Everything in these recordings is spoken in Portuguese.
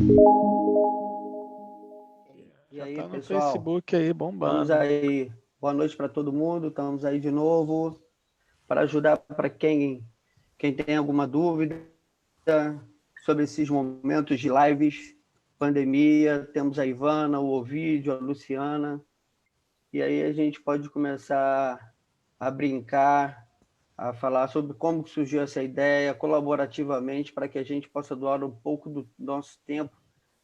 E Já aí, tá no pessoal? Facebook aí Estamos bombando. aí. Boa noite para todo mundo. Estamos aí de novo para ajudar para quem tem alguma dúvida sobre esses momentos de lives, pandemia. Temos a Ivana, o Ovídio, a Luciana. E aí a gente pode começar a brincar, a falar sobre como surgiu essa ideia colaborativamente para que a gente possa doar um pouco do nosso tempo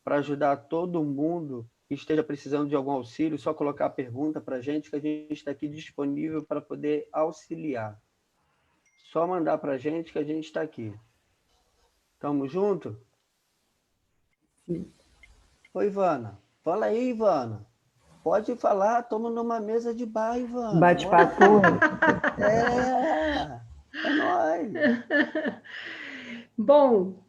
para ajudar todo mundo que esteja precisando de algum auxílio, só colocar a pergunta para a gente, que a gente está aqui disponível para poder auxiliar. Só mandar para a gente que a gente está aqui. Tamo junto? Oi, Ivana. Fala aí, Ivana. Pode falar, estamos numa mesa de bar, Ivana. Bora Bate-papo. aqui. É nóis. Bom,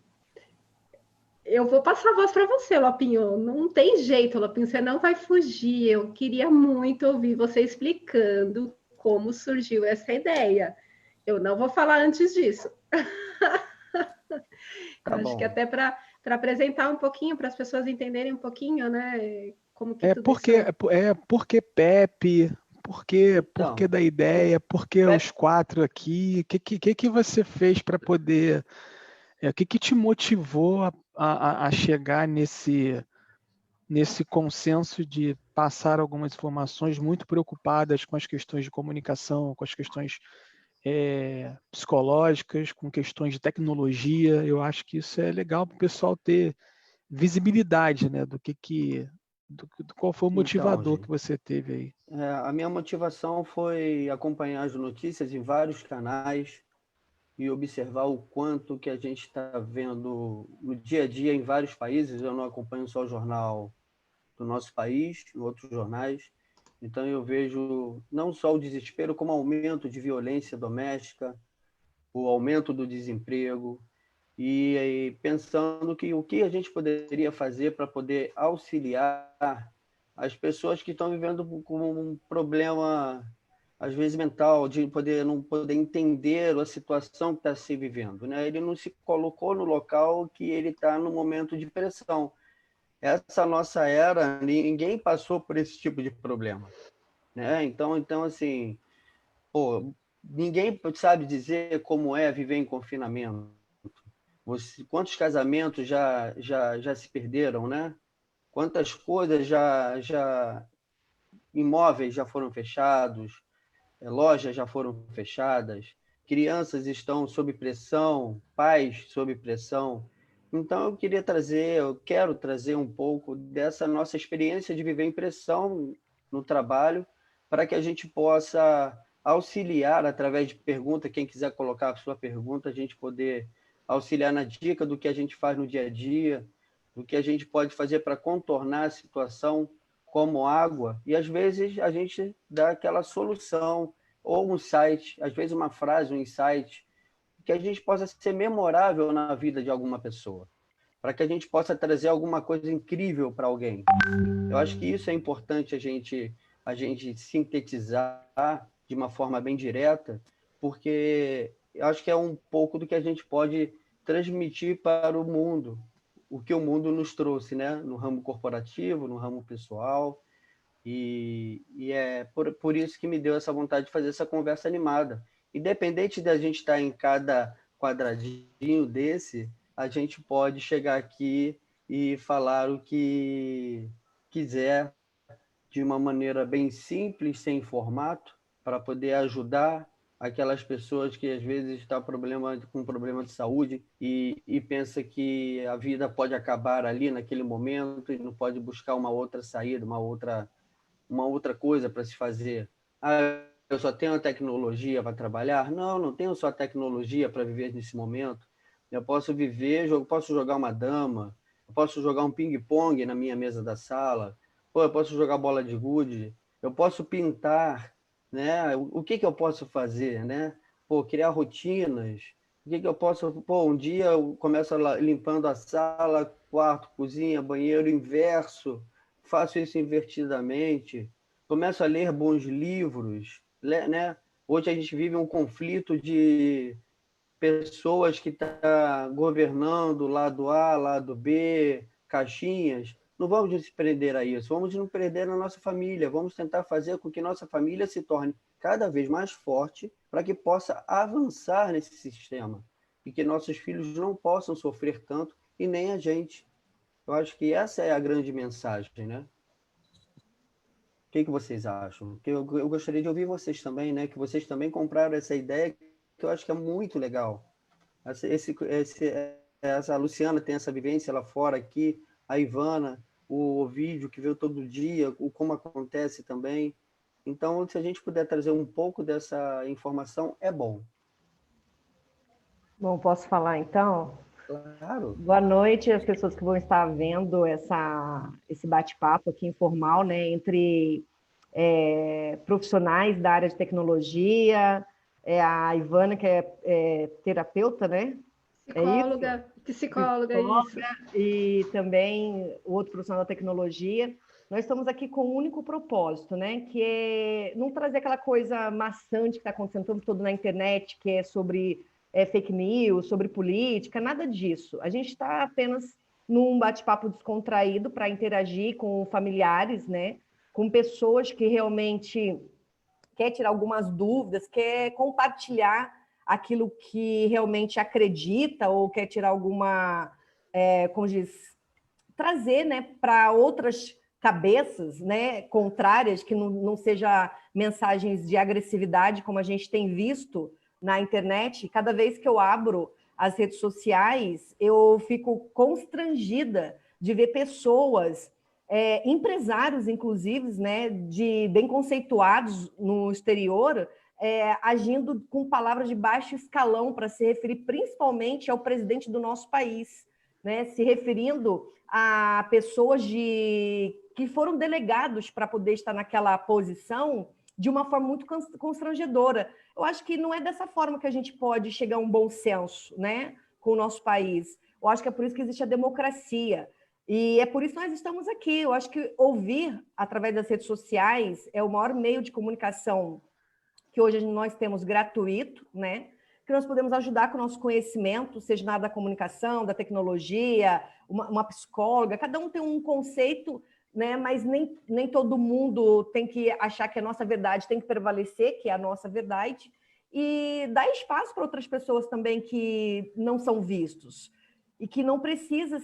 eu vou passar a voz para você, Lopinho. Não tem jeito, Lopinho, você não vai fugir. Eu queria muito ouvir você explicando como surgiu essa ideia. Eu não vou falar antes disso. Eu Tá acho que bom. até para apresentar um pouquinho, para as pessoas entenderem um pouquinho, né? Como que É tudo porque, isso. porque Pepe, porque Então, da ideia, porque os Pepe, quatro aqui, o que você fez para poder, o que te motivou a chegar nesse consenso de passar algumas informações muito preocupadas com as questões de comunicação, com as questões psicológicas, com questões de tecnologia. Eu acho que isso é legal para o pessoal ter visibilidade, né, qual foi o então, motivador que gente, você teve aí. a minha motivação foi acompanhar as notícias em vários canais e observar o quanto que a gente está vendo no dia a dia em vários países. Eu não acompanho só o jornal do nosso país, em outros jornais. Então eu vejo não só o desespero, como o aumento de violência doméstica, o aumento do desemprego, e pensando que o que a gente poderia fazer para poder auxiliar as pessoas que estão vivendo com um problema, às vezes mental, de não poder entender a situação que está se vivendo, né? Ele não se colocou no local que ele está no momento de pressão. Essa nossa era, ninguém passou por esse tipo de problema, né? Então assim, pô, ninguém sabe dizer como é viver em confinamento. Quantos casamentos já se perderam, né? Quantas coisas imóveis já foram fechados, lojas já foram fechadas, crianças estão sob pressão, pais sob pressão. Então eu quero trazer um pouco dessa nossa experiência de viver em pressão no trabalho, para que a gente possa auxiliar através de pergunta, quem quiser colocar a sua pergunta, a gente poder auxiliar na dica do que a gente faz no dia a dia, do que a gente pode fazer para contornar a situação, como água, e às vezes a gente dá aquela solução, ou um site, às vezes uma frase, um insight, que a gente possa ser memorável na vida de alguma pessoa, para que a gente possa trazer alguma coisa incrível para alguém. Eu acho que isso é importante a gente sintetizar de uma forma bem direta, porque eu acho que é um pouco do que a gente pode transmitir para o mundo, o que o mundo nos trouxe, né? No ramo corporativo, no ramo pessoal, e é por isso que me deu essa vontade de fazer essa conversa animada. Independente da gente estar em cada quadradinho desse, a gente pode chegar aqui e falar o que quiser de uma maneira bem simples, sem formato, para poder ajudar aquelas pessoas que às vezes estão com problema de saúde e pensa que a vida pode acabar ali naquele momento e não pode buscar uma outra saída, uma outra coisa para se fazer. Ah, eu só tenho a tecnologia para trabalhar? Não, não tenho só a tecnologia para viver nesse momento. Eu posso viver, eu posso jogar uma dama, eu posso jogar um ping-pong na minha mesa da sala, pô, eu posso jogar bola de gude, eu posso pintar, né? O que que eu posso fazer, né? Pô, criar rotinas. O que que eu posso... Pô, um dia eu começo limpando a sala, quarto, cozinha, banheiro, inverso, faço isso invertidamente, começo a ler bons livros, né? Hoje a gente vive um conflito de pessoas que estão governando lado A, lado B, caixinhas, não vamos nos prender a isso, vamos nos prender na nossa família, vamos tentar fazer com que nossa família se torne cada vez mais forte para que possa avançar nesse sistema e que nossos filhos não possam sofrer tanto e nem a gente. Eu acho que essa é a grande mensagem, né? O que vocês acham? Eu gostaria de ouvir vocês também, né? Que vocês também compraram essa ideia, que eu acho que é muito legal. A Luciana tem essa vivência lá fora aqui, a Ivana, o vídeo que veio todo dia, o como acontece também. Então, se a gente puder trazer um pouco dessa informação, é bom. Bom, posso falar então? Claro. Boa noite às pessoas que vão estar vendo esse bate-papo aqui informal, né, entre profissionais da área de tecnologia, a Ivana, que é terapeuta, né? Psicóloga, isso. E também o outro profissional da tecnologia. Nós estamos aqui com um único propósito, né? Que é não trazer aquela coisa maçante que está acontecendo o tempo todo na internet, que é sobre fake news, sobre política, nada disso. A gente está apenas num bate-papo descontraído para interagir com familiares, né? Com pessoas que realmente quer tirar algumas dúvidas, quer compartilhar aquilo que realmente acredita ou quer tirar alguma, como diz, trazer, né, para outras cabeças, né, contrárias, que não seja mensagens de agressividade, como a gente tem visto na internet. Cada vez que eu abro as redes sociais, eu fico constrangida de ver pessoas, empresários, inclusive, né, bem conceituados no exterior, agindo com palavras de baixo escalão para se referir principalmente ao presidente do nosso país, né, se referindo a pessoas que foram delegados para poder estar naquela posição de uma forma muito constrangedora. Eu acho que não é dessa forma que a gente pode chegar a um bom senso, né, com o nosso país. Eu acho que é por isso que existe a democracia. E é por isso que nós estamos aqui. Eu acho que ouvir através das redes sociais é o maior meio de comunicação que hoje nós temos gratuito, né? Que nós podemos ajudar com o nosso conhecimento, seja na área da comunicação, da tecnologia, uma psicóloga. Cada um tem um conceito, né? Mas nem todo mundo tem que achar que a nossa verdade tem que prevalecer, que é a nossa verdade, e dar espaço para outras pessoas também que não são vistos e que não precisa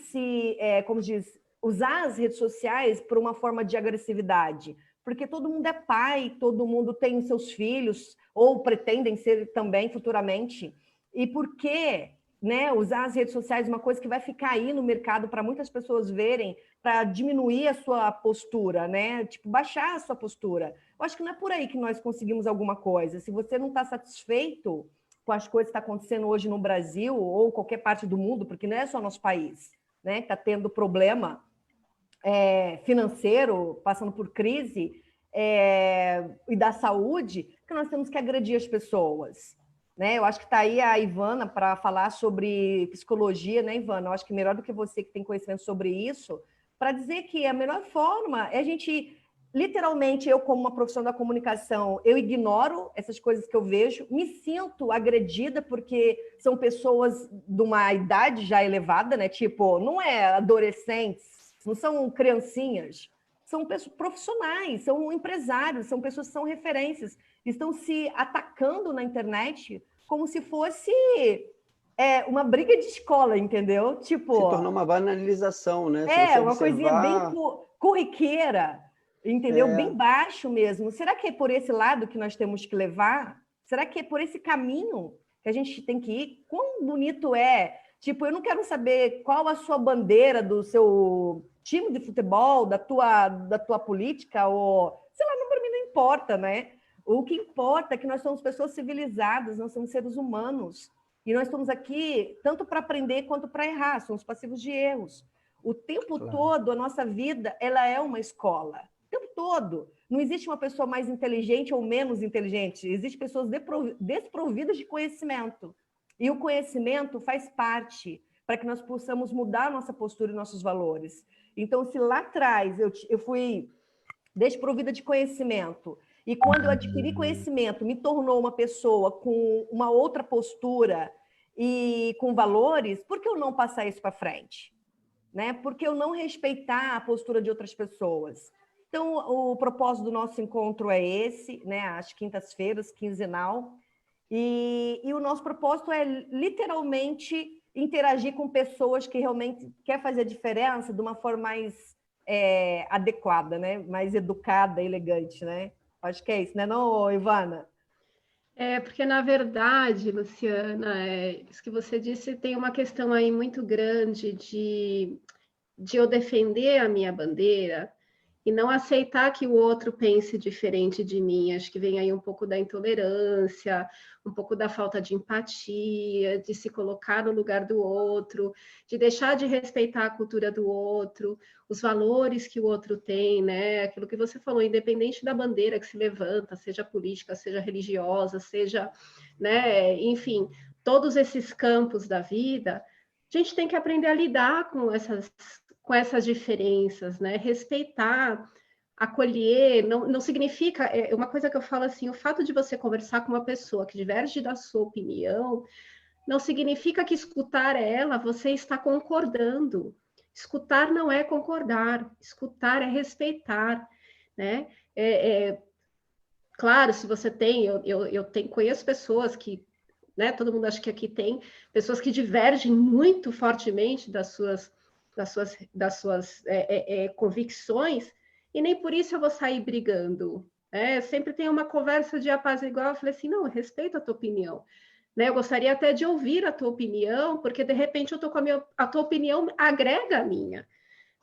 como diz, usar as redes sociais por uma forma de agressividade, porque todo mundo é pai, todo mundo tem seus filhos, ou pretendem ser também futuramente. E por que, né, usar as redes sociais, uma coisa que vai ficar aí no mercado para muitas pessoas verem, para diminuir a sua postura, né? Tipo, baixar a sua postura. Eu acho que não é por aí que nós conseguimos alguma coisa. Se você não está satisfeito com as coisas que estão acontecendo hoje no Brasil ou qualquer parte do mundo, porque não é só nosso país, né, que está tendo problema financeiro, passando por crise, e da saúde, que nós temos que agredir as pessoas, né? Eu acho que está aí a Ivana para falar sobre psicologia, né, Ivana? Eu acho que melhor do que você que tem conhecimento sobre isso, para dizer que a melhor forma é a gente, literalmente, eu como uma profissional da comunicação, eu ignoro essas coisas que eu vejo, me sinto agredida porque são pessoas de uma idade já elevada, né? Tipo, não é adolescentes, não são criancinhas, são pessoas profissionais, são empresários, são pessoas que são referências, estão se atacando na internet como se fosse uma briga de escola, entendeu? Tipo, se tornou uma banalização, né? Uma coisinha bem corriqueira, entendeu? Bem baixo mesmo. Será que é por esse lado que nós temos que levar? Será que é por esse caminho que a gente tem que ir? Quão bonito é? Tipo, eu não quero saber qual a sua bandeira do seu time de futebol, da tua política, ou sei lá, para mim não importa, né? O que importa é que nós somos pessoas civilizadas, nós somos seres humanos. E nós estamos aqui tanto para aprender quanto para errar, somos passivos de erros. O tempo todo, a nossa vida, ela é uma escola. O tempo todo. Não existe uma pessoa mais inteligente ou menos inteligente. Existem pessoas desprovidas de conhecimento. E o conhecimento faz parte para que nós possamos mudar a nossa postura e nossos valores. Então, se lá atrás eu fui desprovida de conhecimento, e quando eu adquiri conhecimento, me tornou uma pessoa com uma outra postura e com valores, por que eu não passar isso para frente? né? Porque eu não respeitar a postura de outras pessoas. Então, o propósito do nosso encontro é esse, né? Às quintas-feiras, quinzenal. E o nosso propósito é literalmente interagir com pessoas que realmente querem fazer a diferença de uma forma mais adequada, né? Mais educada, elegante, né? Acho que é isso, né, não, Ivana? Porque, na verdade, Luciana, isso que você disse, tem uma questão aí muito grande de eu defender a minha bandeira e não aceitar que o outro pense diferente de mim. Acho que vem aí um pouco da intolerância, um pouco da falta de empatia, de se colocar no lugar do outro, de deixar de respeitar a cultura do outro, os valores que o outro tem, né? Aquilo que você falou, independente da bandeira que se levanta, seja política, seja religiosa, seja, né, enfim, todos esses campos da vida, a gente tem que aprender a lidar com essas diferenças, né? Respeitar, acolher, não significa... uma coisa que eu falo assim, o fato de você conversar com uma pessoa que diverge da sua opinião, não significa que escutar ela, você está concordando. Escutar não é concordar, escutar é respeitar, né? Claro, se você tem... conheço pessoas que, né, todo mundo acha que aqui tem pessoas que divergem muito fortemente das suas convicções, e nem por isso eu vou sair brigando. Sempre tem uma conversa de apaziguar. Eu falei assim, não, eu respeito a tua opinião. Né? Eu gostaria até de ouvir a tua opinião, porque de repente a tua opinião agrega a minha.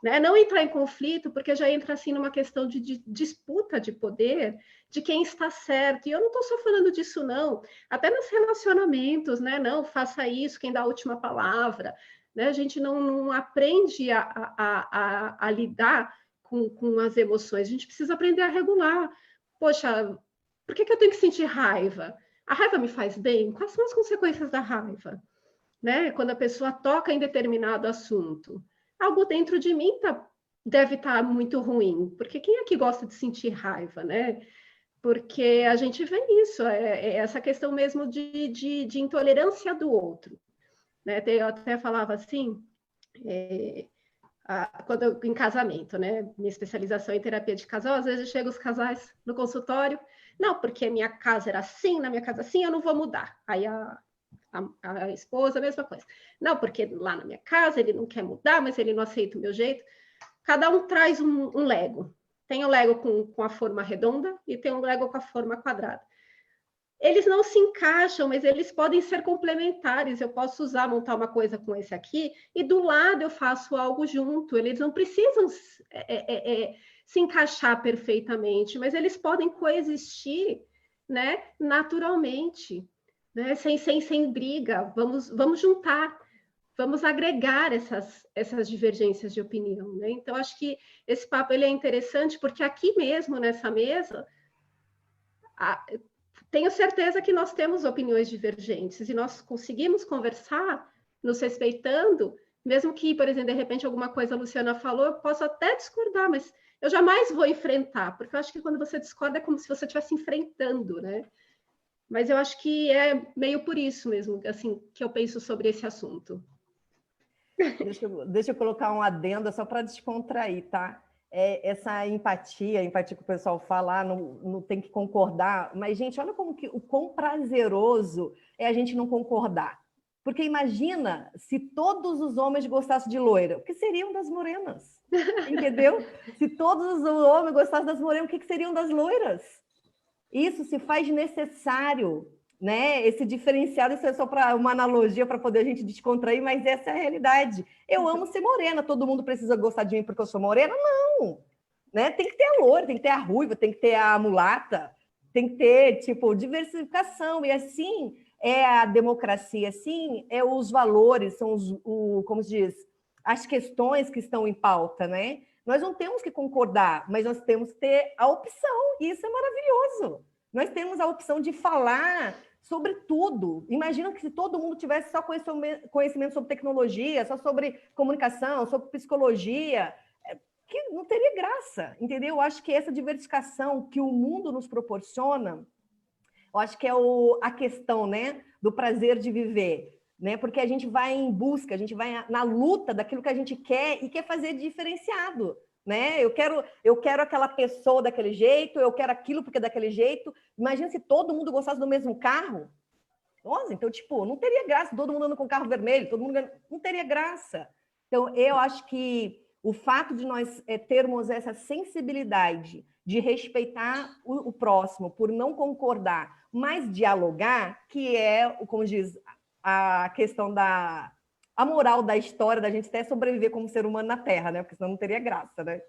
Né? Não entrar em conflito, porque já entra assim numa questão de disputa de poder, de quem está certo. E eu não estou só falando disso, não. Até nos relacionamentos, né? Não, faça isso, quem dá a última palavra. Né? A gente não aprende a lidar com as emoções. A gente precisa aprender a regular. Poxa, por que eu tenho que sentir raiva? A raiva me faz bem? Quais são as consequências da raiva? Né? Quando a pessoa toca em determinado assunto. Algo dentro de mim deve estar muito ruim, porque quem é que gosta de sentir raiva, né? Porque a gente vê isso, essa questão mesmo de intolerância do outro. Né? Eu até falava assim, quando em casamento, né? Minha especialização em terapia de casal, às vezes chegam os casais no consultório, não, porque minha casa era assim, na minha casa assim, eu não vou mudar. Aí a esposa, a mesma coisa. Não, porque lá na minha casa ele não quer mudar, mas ele não aceita o meu jeito. Cada um traz um Lego. Tem o Lego com a forma redonda e tem o Lego com a forma quadrada. Eles não se encaixam, mas eles podem ser complementares. Eu posso montar uma coisa com esse aqui e do lado eu faço algo junto. Eles não precisam se encaixar perfeitamente, mas eles podem coexistir, né, naturalmente. Né? Sem briga, vamos juntar, vamos agregar essas divergências de opinião. Né? Então, acho que esse papo ele é interessante, porque aqui mesmo, nessa mesa, tenho certeza que nós temos opiniões divergentes, e nós conseguimos conversar, nos respeitando, mesmo que, por exemplo, de repente, alguma coisa a Luciana falou, eu posso até discordar, mas eu jamais vou enfrentar, porque eu acho que quando você discorda é como se você estivesse enfrentando, né? Mas eu acho que é meio por isso mesmo, assim, que eu penso sobre esse assunto. Deixa eu colocar um adendo só para descontrair, tá? Essa empatia que o pessoal fala, não tem que concordar. Mas, gente, olha o quão prazeroso é a gente não concordar. Porque imagina se todos os homens gostassem de loira, o que seriam das morenas? Entendeu? Se todos os homens gostassem das morenas, o que seriam das loiras? Isso se faz necessário, né? Esse diferencial, isso é só para uma analogia para poder a gente descontrair, mas essa é a realidade. Eu amo ser morena, todo mundo precisa gostar de mim porque eu sou morena? Não, né? Tem que ter a loira, tem que ter a ruiva, tem que ter a mulata, tem que ter, tipo, diversificação, e assim é a democracia, assim é os valores, são como se diz, as questões que estão em pauta, né? Nós não temos que concordar, mas nós temos que ter a opção, e isso é maravilhoso. Nós temos a opção de falar sobre tudo. Imagina que se todo mundo tivesse só conhecimento sobre tecnologia, só sobre comunicação, sobre psicologia, que não teria graça, entendeu? Eu acho que essa diversificação que o mundo nos proporciona, eu acho que é a questão, né, do prazer de viver. né? Porque a gente vai em busca, a gente vai na luta daquilo que a gente quer e quer fazer diferenciado, né? Eu quero aquela pessoa daquele jeito, eu quero aquilo porque é daquele jeito. Imagina se todo mundo gostasse do mesmo carro. Nossa, então, tipo, não teria graça, todo mundo andando com carro vermelho, todo mundo não teria graça. Então, eu acho que o fato de nós termos essa sensibilidade de respeitar o próximo por não concordar, mas dialogar, que é, como diz, a questão a moral da história da gente até sobreviver como ser humano na Terra, né? Porque senão não teria graça, né?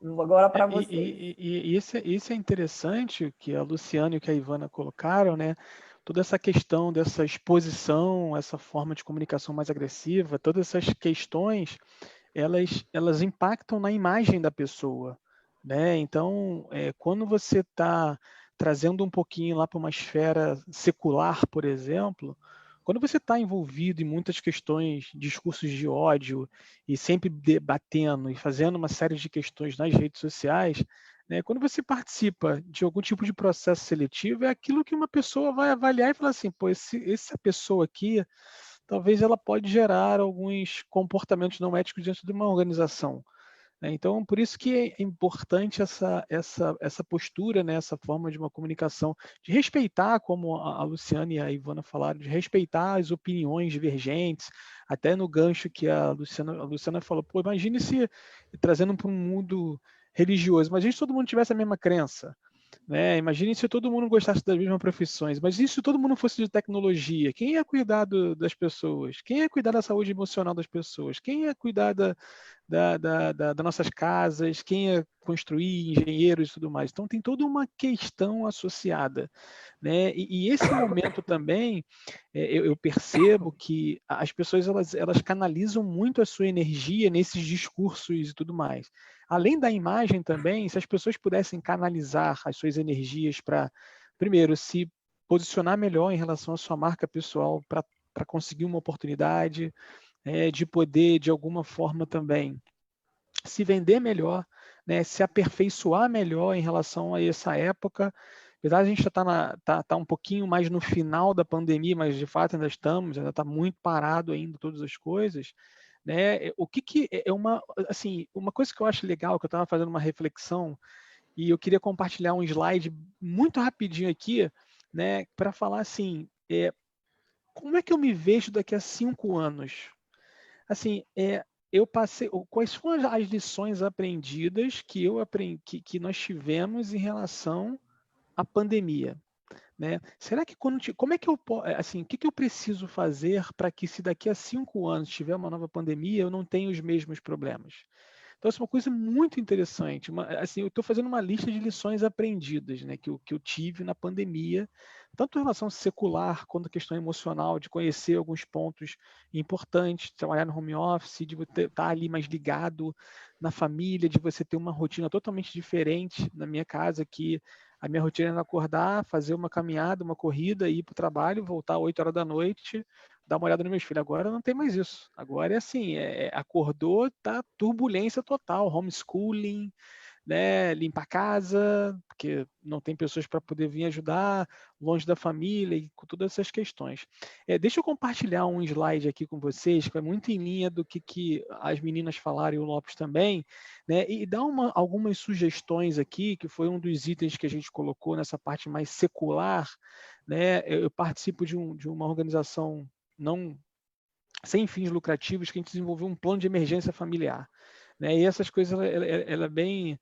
Agora para vocês. Isso é interessante, que a Luciana e que a Ivana colocaram, né? Toda essa questão dessa exposição, essa forma de comunicação mais agressiva, todas essas questões, elas impactam na imagem da pessoa, né? Então, quando você está trazendo um pouquinho lá para uma esfera secular, por exemplo, quando você está envolvido em muitas questões, discursos de ódio, e sempre debatendo e fazendo uma série de questões nas redes sociais, né, quando você participa de algum tipo de processo seletivo, é aquilo que uma pessoa vai avaliar e falar assim, pô, essa pessoa aqui, talvez ela pode gerar alguns comportamentos não éticos dentro de uma organização. Então, por isso que é importante essa postura, né, essa forma de uma comunicação, de respeitar, como a Luciana e a Ivana falaram, de respeitar as opiniões divergentes, até no gancho que a Luciana falou, pô, imagine se, trazendo para um mundo religioso, imagine se todo mundo tivesse a mesma crença, né? Imagine se todo mundo gostasse das mesmas profissões, mas e se todo mundo fosse de tecnologia? Quem ia cuidar das pessoas? Quem ia cuidar da saúde emocional das pessoas? Quem ia cuidar das nossas casas? Quem ia construir, engenheiros e tudo mais? Então tem toda uma questão associada, né? E esse momento também, eu percebo que as pessoas elas canalizam muito a sua energia nesses discursos e tudo mais. Além da imagem também, se as pessoas pudessem canalizar as suas energias para, primeiro, se posicionar melhor em relação à sua marca pessoal para conseguir uma oportunidade, de poder, de alguma forma também, se vender melhor, né, se aperfeiçoar melhor em relação a essa época. Apesar de a gente já tá um pouquinho mais no final da pandemia, mas de fato ainda está muito parado ainda todas as coisas, né? O que é uma coisa que eu acho legal, que eu estava fazendo uma reflexão e eu queria compartilhar um slide muito rapidinho aqui, né, para falar assim, como é que eu me vejo daqui a 5 anos? Assim, eu passei, quais foram as lições aprendidas que que nós tivemos em relação à pandemia? Né? Será que como é que assim, o que eu preciso fazer para que se daqui a 5 anos tiver uma nova pandemia, eu não tenha os mesmos problemas? Então, isso é uma coisa muito interessante. Assim, eu estou fazendo uma lista de lições aprendidas, né, que eu tive na pandemia, tanto em relação secular quanto a questão emocional, de conhecer alguns pontos importantes, de trabalhar no home office, de estar ali mais ligado na família, de você ter uma rotina totalmente diferente. Na minha casa aqui, a minha rotina era acordar, fazer uma caminhada, uma corrida, ir para o trabalho, voltar às 8 horas da noite, dar uma olhada nos meus filhos. Agora não tem mais isso. Agora é assim, acordou, tá turbulência total, homeschooling, né, limpar a casa, porque não tem pessoas para poder vir ajudar, longe da família e com todas essas questões. Deixa eu compartilhar um slide aqui com vocês, que é muito em linha do que as meninas falaram e o Lopes também, né, e dar algumas sugestões aqui, que foi um dos itens que a gente colocou nessa parte mais secular, né. Eu participo de uma organização não sem fins lucrativos, que a gente desenvolveu um plano de emergência familiar, né? E essas coisas ela é bem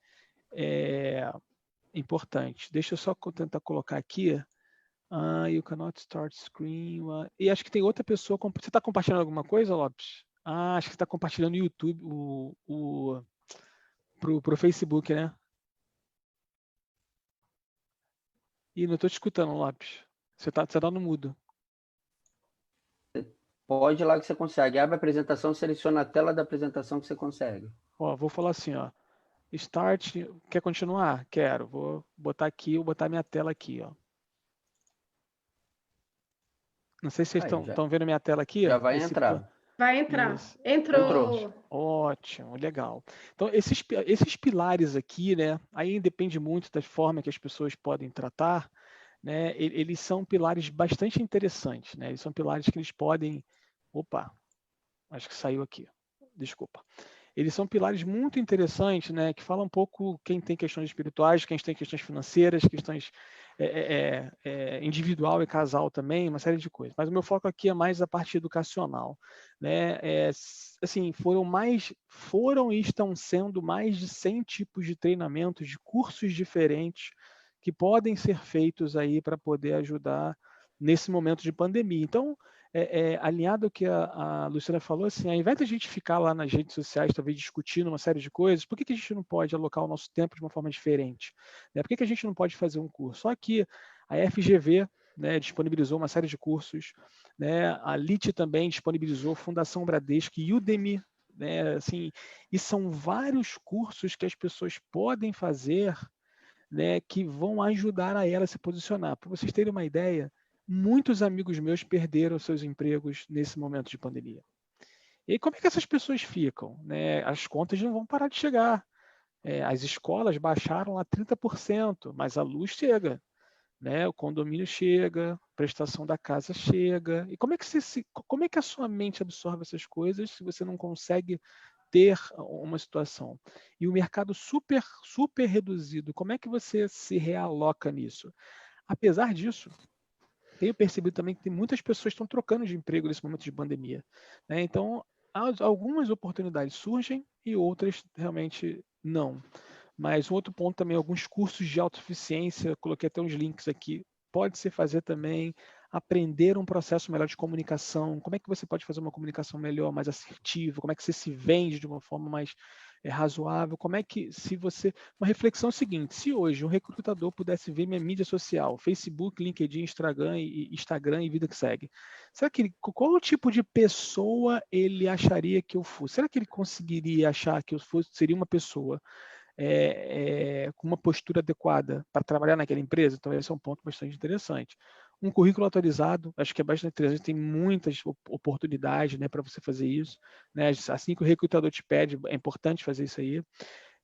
importante. Deixa eu só tentar colocar aqui. You cannot start screen. E acho que tem outra pessoa. Você está compartilhando alguma coisa, Lopes? Acho que você está compartilhando o YouTube, pro Facebook, né? Ih, não estou te escutando, Lopes. Você tá no mudo. Pode ir lá que você consegue. Abre a apresentação, seleciona a tela da apresentação que você consegue. Ó, vou falar assim, ó. Start, quer continuar? Quero. Vou botar aqui, vou botar minha tela aqui, ó. Não sei se vocês estão vendo minha tela aqui. Já vai entrar. Vai entrar. Isso. Entrou. Ótimo, legal. Então, esses pilares aqui, né? Aí depende muito da forma que as pessoas podem tratar, né, eles são pilares bastante interessantes, né? Eles são pilares que eles podem... Opa, acho que saiu aqui. Desculpa. Eles são pilares muito interessantes, né, que falam um pouco quem tem questões espirituais, quem tem questões financeiras, questões individual e casal também, uma série de coisas. Mas o meu foco aqui é mais a parte educacional, né? Assim, foram e estão sendo mais de 100 tipos de treinamentos, de cursos diferentes que podem ser feitos aí para poder ajudar nesse momento de pandemia. Então, alinhado ao que a Luciana falou, assim, ao invés de a gente ficar lá nas redes sociais, talvez discutindo uma série de coisas, por que a gente não pode alocar o nosso tempo de uma forma diferente? Né? Por que a gente não pode fazer um curso? Só que a FGV, né, disponibilizou uma série de cursos, né? A LIT também disponibilizou, Fundação Bradesco e Udemy, né? Assim, e são vários cursos que as pessoas podem fazer, né, que vão ajudar a ela a se posicionar. Para vocês terem uma ideia, muitos amigos meus perderam seus empregos nesse momento de pandemia. E aí, como é que essas pessoas ficam? Né? As contas não vão parar de chegar. As escolas baixaram lá 30%, mas a luz chega, né? O condomínio chega, a prestação da casa chega. E como é que a sua mente absorve essas coisas se você não consegue ter uma situação? E o mercado super, super reduzido, como é que você se realoca nisso? Apesar disso, tenho percebido também que tem muitas pessoas que estão trocando de emprego nesse momento de pandemia, né? Então, algumas oportunidades surgem e outras realmente não. Mas um outro ponto também, alguns cursos de autossuficiência, coloquei até uns links aqui, pode se fazer também, aprender um processo melhor de comunicação, como é que você pode fazer uma comunicação melhor, mais assertiva, como é que você se vende de uma forma mais razoável, como é que, se você... Uma reflexão é a seguinte, se hoje um recrutador pudesse ver minha mídia social, Facebook, LinkedIn, Instagram e vida que segue, será que qual o tipo de pessoa ele acharia que eu fosse? Será que ele conseguiria achar que eu seria uma pessoa com uma postura adequada para trabalhar naquela empresa? Então, esse é um ponto bastante interessante. Um currículo atualizado, acho que é bastante interessante, tem muitas oportunidades, né, para você fazer isso. Né? Assim que o recrutador te pede, é importante fazer isso aí.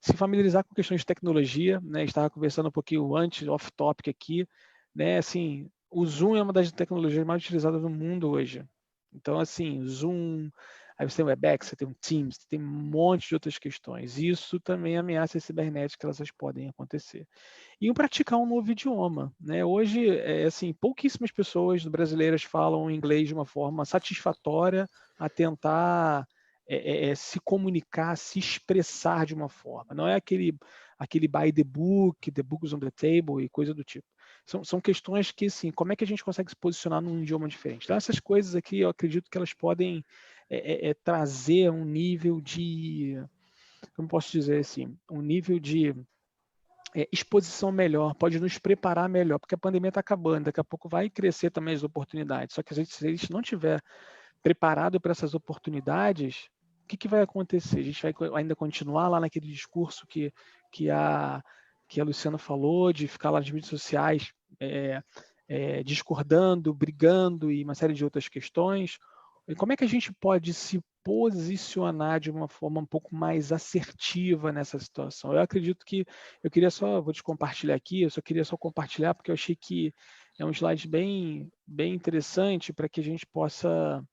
Se familiarizar com questões de tecnologia, né? Estava conversando um pouquinho antes, off-topic aqui, né? Assim, o Zoom é uma das tecnologias mais utilizadas no mundo hoje. Então, assim, Zoom, aí você tem o Webex, você tem o Teams, você tem um monte de outras questões. Isso também ameaça cibernéticas, elas podem acontecer. E praticar um novo idioma, né? Hoje, assim, pouquíssimas pessoas brasileiras falam inglês de uma forma satisfatória a tentar se comunicar, se expressar de uma forma. Não é aquele by the books on the table e coisa do tipo. São questões que, assim, como é que a gente consegue se posicionar num idioma diferente? Então, essas coisas aqui, eu acredito que elas podem trazer um nível de, como posso dizer assim, um nível de exposição melhor, pode nos preparar melhor, porque a pandemia está acabando, daqui a pouco vai crescer também as oportunidades. Só que se a gente não tiver preparado para essas oportunidades, o que vai acontecer? A gente vai ainda continuar lá naquele discurso que a Luciana falou, de ficar lá nas mídias sociais discordando, brigando e uma série de outras questões. E como é que a gente pode se posicionar de uma forma um pouco mais assertiva nessa situação? Eu acredito que vou te compartilhar aqui, eu só queria compartilhar porque eu achei que é um slide bem, bem interessante para que a gente possa...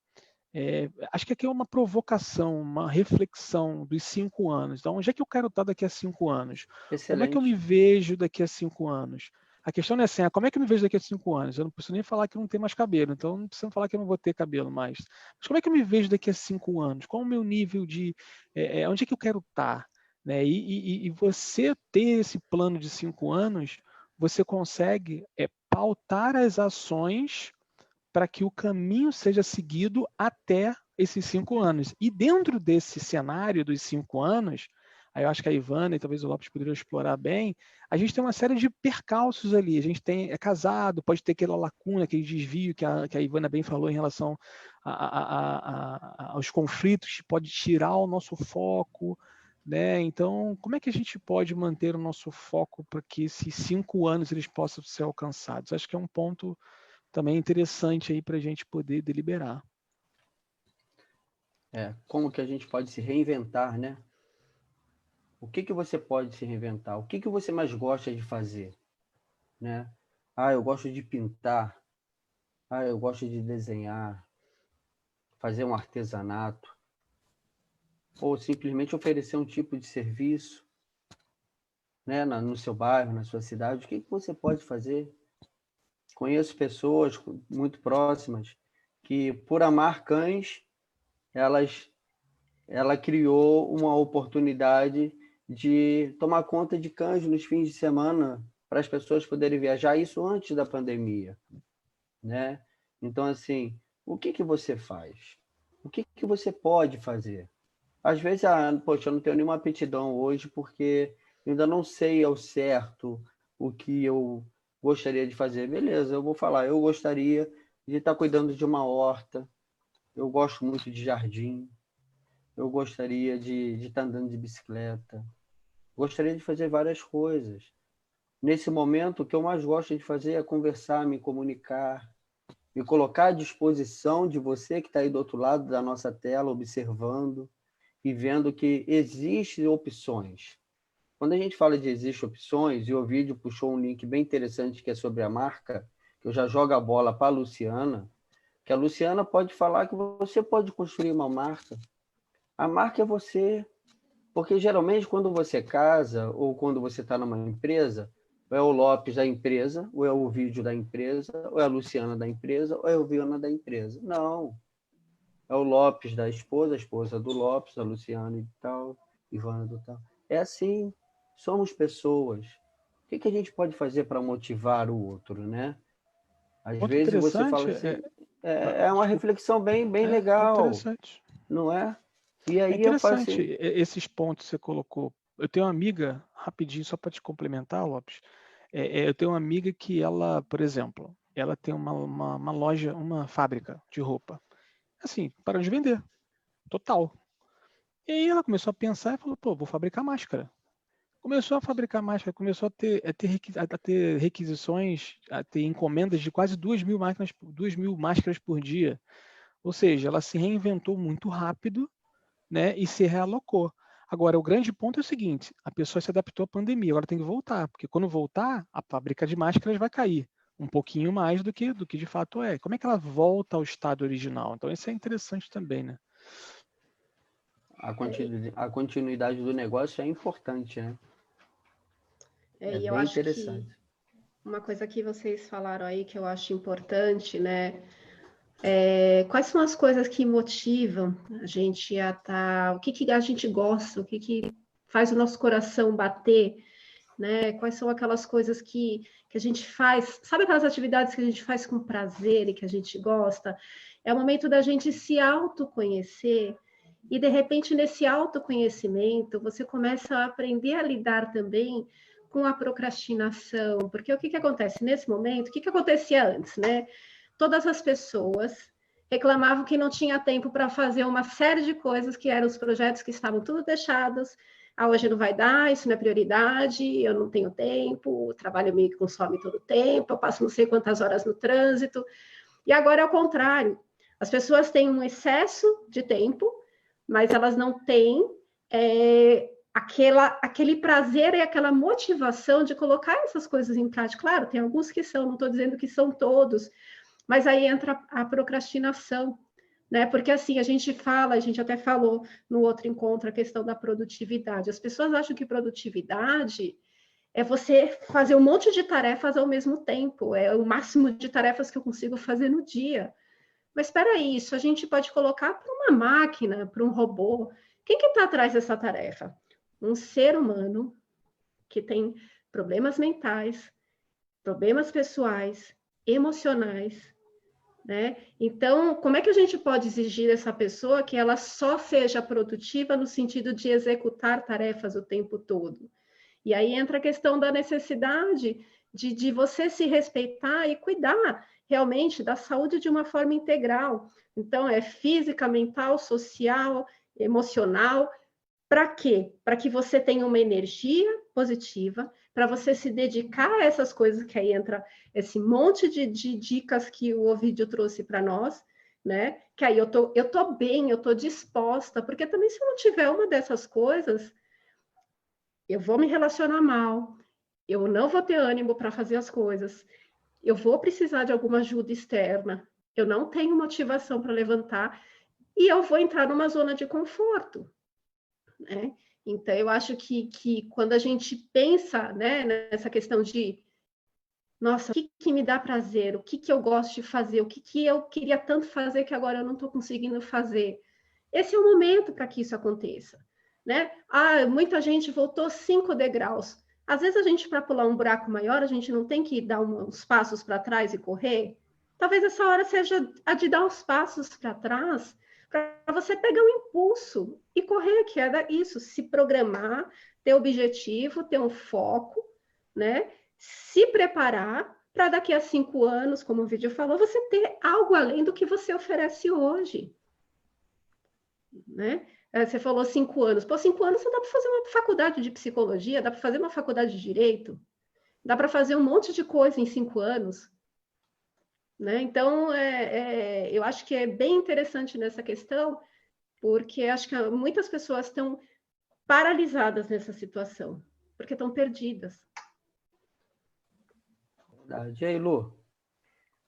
acho que aqui é uma provocação, uma reflexão dos 5 anos. Então, onde é que eu quero estar daqui a 5 anos? Excelente. Como é que eu me vejo daqui a 5 anos? A questão não é assim, como é que eu me vejo daqui a 5 anos? Eu não preciso nem falar que eu não tenho mais cabelo, então não preciso falar que eu não vou ter cabelo mais. Mas como é que eu me vejo daqui a 5 anos? Qual o meu nível de... onde é que eu quero estar? Né? E você ter esse plano de 5 anos, você consegue pautar as ações para que o caminho seja seguido até esses 5 anos. E dentro desse cenário dos 5 anos, aí eu acho que a Ivana e talvez o Lopes poderiam explorar bem, a gente tem uma série de percalços ali. A gente é casado, pode ter aquela lacuna, aquele desvio que a Ivana bem falou em relação aos conflitos, que pode tirar o nosso foco. Né? Então, como é que a gente pode manter o nosso foco para que esses 5 anos eles possam ser alcançados? Acho que é um ponto também interessante aí para a gente poder deliberar. Como que a gente pode se reinventar, né? O que você pode se reinventar? O que você mais gosta de fazer, né? Ah, eu gosto de pintar. Ah, eu gosto de desenhar, fazer um artesanato, ou simplesmente oferecer um tipo de serviço, né, no seu bairro, na sua cidade. O que você pode fazer? Conheço pessoas muito próximas que, por amar cães, ela criou uma oportunidade de tomar conta de cães nos fins de semana para as pessoas poderem viajar, isso antes da pandemia, né? Então, assim, o que você faz? O que você pode fazer? Às vezes, poxa, eu não tenho nenhuma aptidão hoje porque eu ainda não sei ao certo o que eu gostaria de fazer. Beleza, eu vou falar, eu gostaria de estar cuidando de uma horta, eu gosto muito de jardim, eu gostaria de estar andando de bicicleta, gostaria de fazer várias coisas. Nesse momento, o que eu mais gosto de fazer é conversar, me comunicar, me colocar à disposição de você que está aí do outro lado da nossa tela, observando e vendo que existem opções. Quando a gente fala de existem opções, e o vídeo puxou um link bem interessante que é sobre a marca, que eu já jogo a bola para a Luciana, que a Luciana pode falar que você pode construir uma marca. A marca é você, porque geralmente quando você casa ou quando você está numa empresa, ou é o Lopes da empresa, ou é o vídeo da empresa, ou é a Luciana da empresa, ou é o Viana da empresa. Não. É o Lopes da esposa, a esposa do Lopes, a Luciana e tal, Ivana do tal. É assim, somos pessoas. O que a gente pode fazer para motivar o outro, né? Às Ponto vezes você fala interessante assim, é uma desculpa, reflexão bem é legal, interessante. não é? E É aí eu falo interessante assim, esses pontos que você colocou. Eu tenho uma amiga, rapidinho, só para te complementar, Lopes. Eu tenho uma amiga que ela, por exemplo, ela tem uma loja, uma fábrica de roupa. Assim, parou de vender, total. E aí ela começou a pensar e falou, pô, vou fabricar máscara. Começou a fabricar máscara, começou a ter requisições, a ter encomendas de quase 2.000 máscaras por dia. Ou seja, ela se reinventou muito rápido, né, e se realocou. Agora, o grande ponto é o seguinte: a pessoa se adaptou à pandemia, agora tem que voltar, porque quando voltar, a fábrica de máscaras vai cair um pouquinho mais do que de fato é. Como é que ela volta ao estado original? Então, isso é interessante também, né? a continuidade do negócio é importante, né? É E eu bem acho que interessante. uma coisa que vocês falaram aí que eu acho importante, né? Quais são as coisas que motivam a gente a estar, o que a gente gosta, o que faz o nosso coração bater, né? Quais são aquelas coisas que a gente faz, sabe aquelas atividades que a gente faz com prazer e que a gente gosta? É o momento da gente se autoconhecer e, de repente, nesse autoconhecimento, você começa a aprender a lidar também com a procrastinação, porque o que acontece nesse momento? O que acontecia antes, né? Todas as pessoas reclamavam que não tinha tempo para fazer uma série de coisas que eram os projetos que estavam tudo deixados. Ah, hoje não vai dar, isso não é prioridade, eu não tenho tempo, o trabalho meio que consome todo o tempo, eu passo não sei quantas horas no trânsito. E agora é o contrário. As pessoas têm um excesso de tempo, mas elas não têm aquele prazer e aquela motivação de colocar essas coisas em prática. Claro, tem alguns que são, não estou dizendo que são todos, mas aí entra a procrastinação, né? Porque assim, a gente até falou no outro encontro a questão da produtividade. As pessoas acham que produtividade é você fazer um monte de tarefas ao mesmo tempo, é o máximo de tarefas que eu consigo fazer no dia. Mas espera aí, isso a gente pode colocar para uma máquina, para um robô. Quem que está atrás dessa tarefa? Um ser humano que tem problemas mentais, problemas pessoais, emocionais, né? Então, como é que a gente pode exigir dessa pessoa que ela só seja produtiva no sentido de executar tarefas o tempo todo? E aí entra a questão da necessidade de você se respeitar e cuidar realmente da saúde de uma forma integral. Então, é física, mental, social, emocional. Para quê? Para que você tenha uma energia positiva, para você se dedicar a essas coisas, que aí entra esse monte de dicas que o Ovidio trouxe para nós, né? Que aí eu tô bem, eu tô disposta, porque também se eu não tiver uma dessas coisas, eu vou me relacionar mal, eu não vou ter ânimo para fazer as coisas, eu vou precisar de alguma ajuda externa, eu não tenho motivação para levantar, e eu vou entrar numa zona de conforto, né? Então, eu acho que quando a gente pensa, né, nessa questão de, nossa, o que me dá prazer, o que eu gosto de fazer, o que eu queria tanto fazer que agora eu não estou conseguindo fazer, esse é o momento para que isso aconteça, né? Muita gente voltou 5 degraus. Às vezes a gente, para pular um buraco maior, a gente não tem que dar uns passos para trás e correr. Talvez essa hora seja a de dar os passos para trás, para você pegar um impulso e correr, que é isso, se programar, ter objetivo, ter um foco, né? Se preparar para daqui a 5 anos, como o vídeo falou, você ter algo além do que você oferece hoje, né? Você falou 5 anos. Pô, 5 anos você dá para fazer uma faculdade de psicologia, dá para fazer uma faculdade de direito, dá para fazer um monte de coisa em 5 anos. Né? Então, eu acho que é bem interessante nessa questão, porque acho que muitas pessoas estão paralisadas nessa situação, porque estão perdidas. Verdade. E aí, Lu?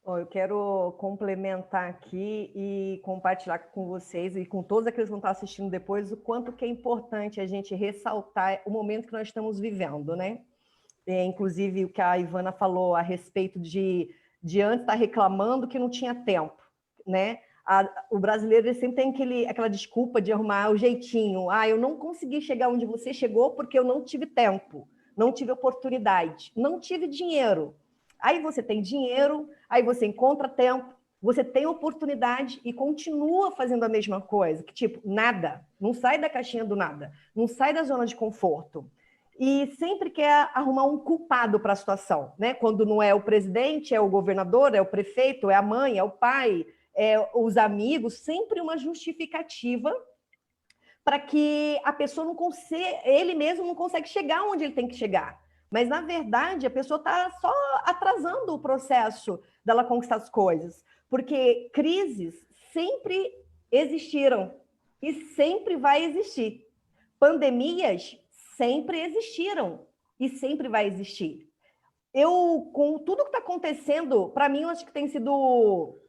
Eu quero complementar aqui e compartilhar com vocês e com todos aqueles que vão estar assistindo depois o quanto que é importante a gente ressaltar o momento que nós estamos vivendo, né? Inclusive o que a Ivana falou a respeito de antes estar reclamando que não tinha tempo, né? O brasileiro ele sempre tem aquela desculpa de arrumar o jeitinho. Eu não consegui chegar onde você chegou porque eu não tive tempo, não tive oportunidade, não tive dinheiro. Aí você tem dinheiro, aí você encontra tempo, você tem oportunidade e continua fazendo a mesma coisa, que tipo, nada, não sai da caixinha do nada, não sai da zona de conforto. E sempre quer arrumar um culpado para a situação, né? Quando não é o presidente, é o governador, é o prefeito, é a mãe, é o pai, é os amigos, sempre uma justificativa para que a pessoa não consiga, ele mesmo não consegue chegar onde ele tem que chegar. Mas, na verdade, a pessoa está só atrasando o processo dela conquistar as coisas. Porque crises sempre existiram e sempre vai existir. Pandemias sempre existiram e sempre vai existir. Com tudo que está acontecendo, para mim, eu acho que tem sido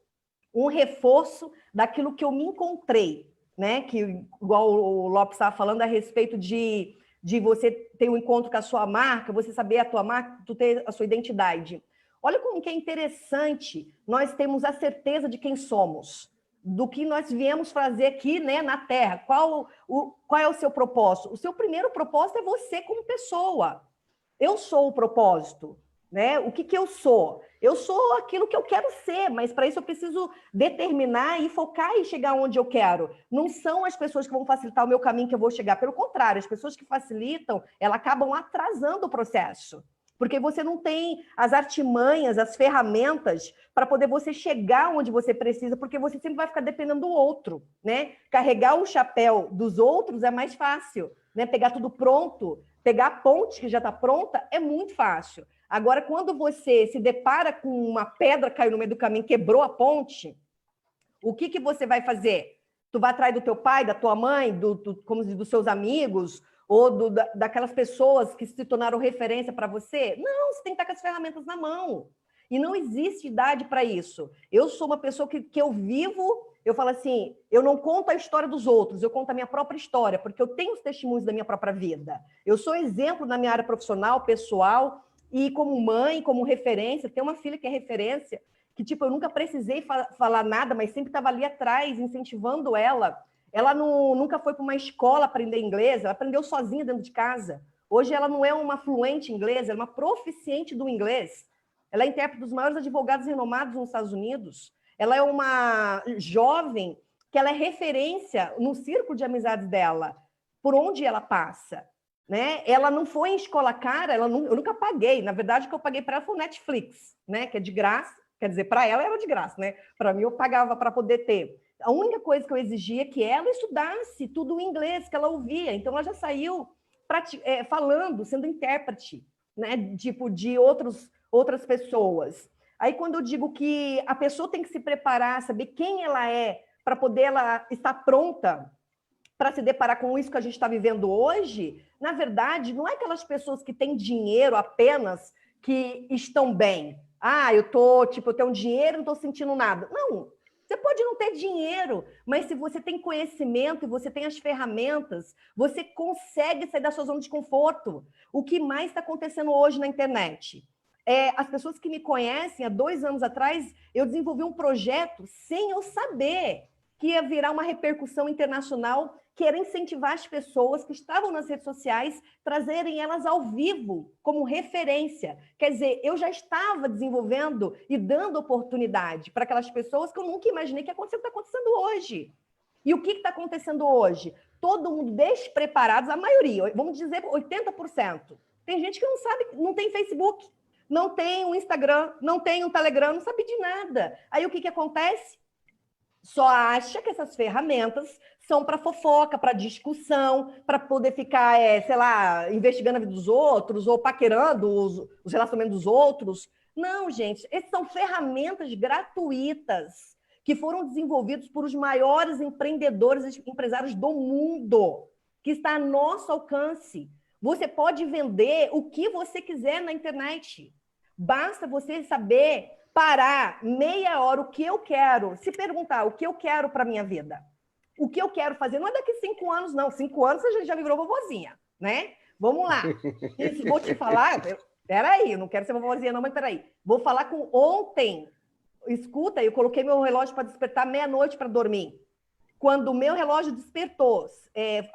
um reforço daquilo que eu me encontrei, né? Que, igual o Lopes estava falando a respeito de você ter um encontro com a sua marca, você saber a tua marca, tu ter a sua identidade. Olha como que é interessante nós temos a certeza de quem somos, do que nós viemos fazer aqui, né, na Terra. Qual é o seu propósito? O seu primeiro propósito é você como pessoa. Eu sou o propósito, né? O que eu sou? Eu sou aquilo que eu quero ser, mas para isso eu preciso determinar e focar e chegar onde eu quero. Não são as pessoas que vão facilitar o meu caminho que eu vou chegar. Pelo contrário, as pessoas que facilitam, elas acabam atrasando o processo. Porque você não tem as artimanhas, as ferramentas para poder você chegar onde você precisa, porque você sempre vai ficar dependendo do outro, né? Carregar o chapéu dos outros é mais fácil, né? Pegar tudo pronto, pegar a ponte que já está pronta é muito fácil. Agora, quando você se depara com uma pedra caiu no meio do caminho, quebrou a ponte, o que você vai fazer? Tu vai atrás do teu pai, da tua mãe, dos seus amigos, ou daquelas pessoas que se tornaram referência para você? Não, você tem que estar com as ferramentas na mão. E não existe idade para isso. Eu sou uma pessoa que eu vivo, eu falo assim, eu não conto a história dos outros, eu conto a minha própria história, porque eu tenho os testemunhos da minha própria vida. Eu sou exemplo na minha área profissional, pessoal, e como mãe, como referência. Tenho uma filha que é referência, que tipo, eu nunca precisei falar nada, mas sempre estava ali atrás, incentivando ela. Ela nunca foi para uma escola aprender inglês, ela aprendeu sozinha dentro de casa. Hoje ela não é uma fluente em inglês, ela é uma proficiente do inglês. Ela é intérprete dos maiores advogados renomados nos Estados Unidos. Ela é uma jovem que ela é referência no círculo de amizades dela, por onde ela passa. Né? Ela não foi em escola cara, eu nunca paguei. Na verdade, o que eu paguei para ela foi o Netflix, né? Que é de graça. Quer dizer, para ela era de graça, né? Para mim, eu pagava para poder ter. A única coisa que eu exigia é que ela estudasse tudo em inglês, que ela ouvia. Então, ela já saiu falando, sendo intérprete, né? Tipo, de outras pessoas. Aí, quando eu digo que a pessoa tem que se preparar, saber quem ela é, para poder ela estar pronta para se deparar com isso que a gente está vivendo hoje, na verdade, não é aquelas pessoas que têm dinheiro apenas que estão bem. eu tenho dinheiro, não estou sentindo nada. Não, você pode não ter dinheiro, mas se você tem conhecimento e você tem as ferramentas, você consegue sair da sua zona de conforto. O que mais está acontecendo hoje na internet? As pessoas que me conhecem, há 2 anos atrás, eu desenvolvi um projeto sem eu saber que ia virar uma repercussão internacional, que era incentivar as pessoas que estavam nas redes sociais, trazerem elas ao vivo como referência. Quer dizer, eu já estava desenvolvendo e dando oportunidade para aquelas pessoas que eu nunca imaginei que ia acontecer o que está acontecendo hoje. E o que está acontecendo hoje? Todo mundo despreparado, a maioria, vamos dizer 80%. Tem gente que não sabe, não tem Facebook, não tem um Instagram, não tem um Telegram, não sabe de nada. Aí o que acontece? Só acha que essas ferramentas são para fofoca, para discussão, para poder ficar, sei lá, investigando a vida dos outros ou paquerando os relacionamentos dos outros. Não, gente, essas são ferramentas gratuitas que foram desenvolvidas por os maiores empreendedores e empresários do mundo, que está a nosso alcance. Você pode vender o que você quiser na internet. Basta você saber parar meia hora o que eu quero, se perguntar o que eu quero para a minha vida. O que eu quero fazer não é daqui 5 anos, não. 5 anos você já virou vovozinha, né? Vamos lá. Vou te falar... Peraí, eu não quero ser vovozinha não, mas peraí. Vou falar com ontem. Escuta, eu coloquei meu relógio para despertar meia-noite para dormir. Quando o meu relógio despertou,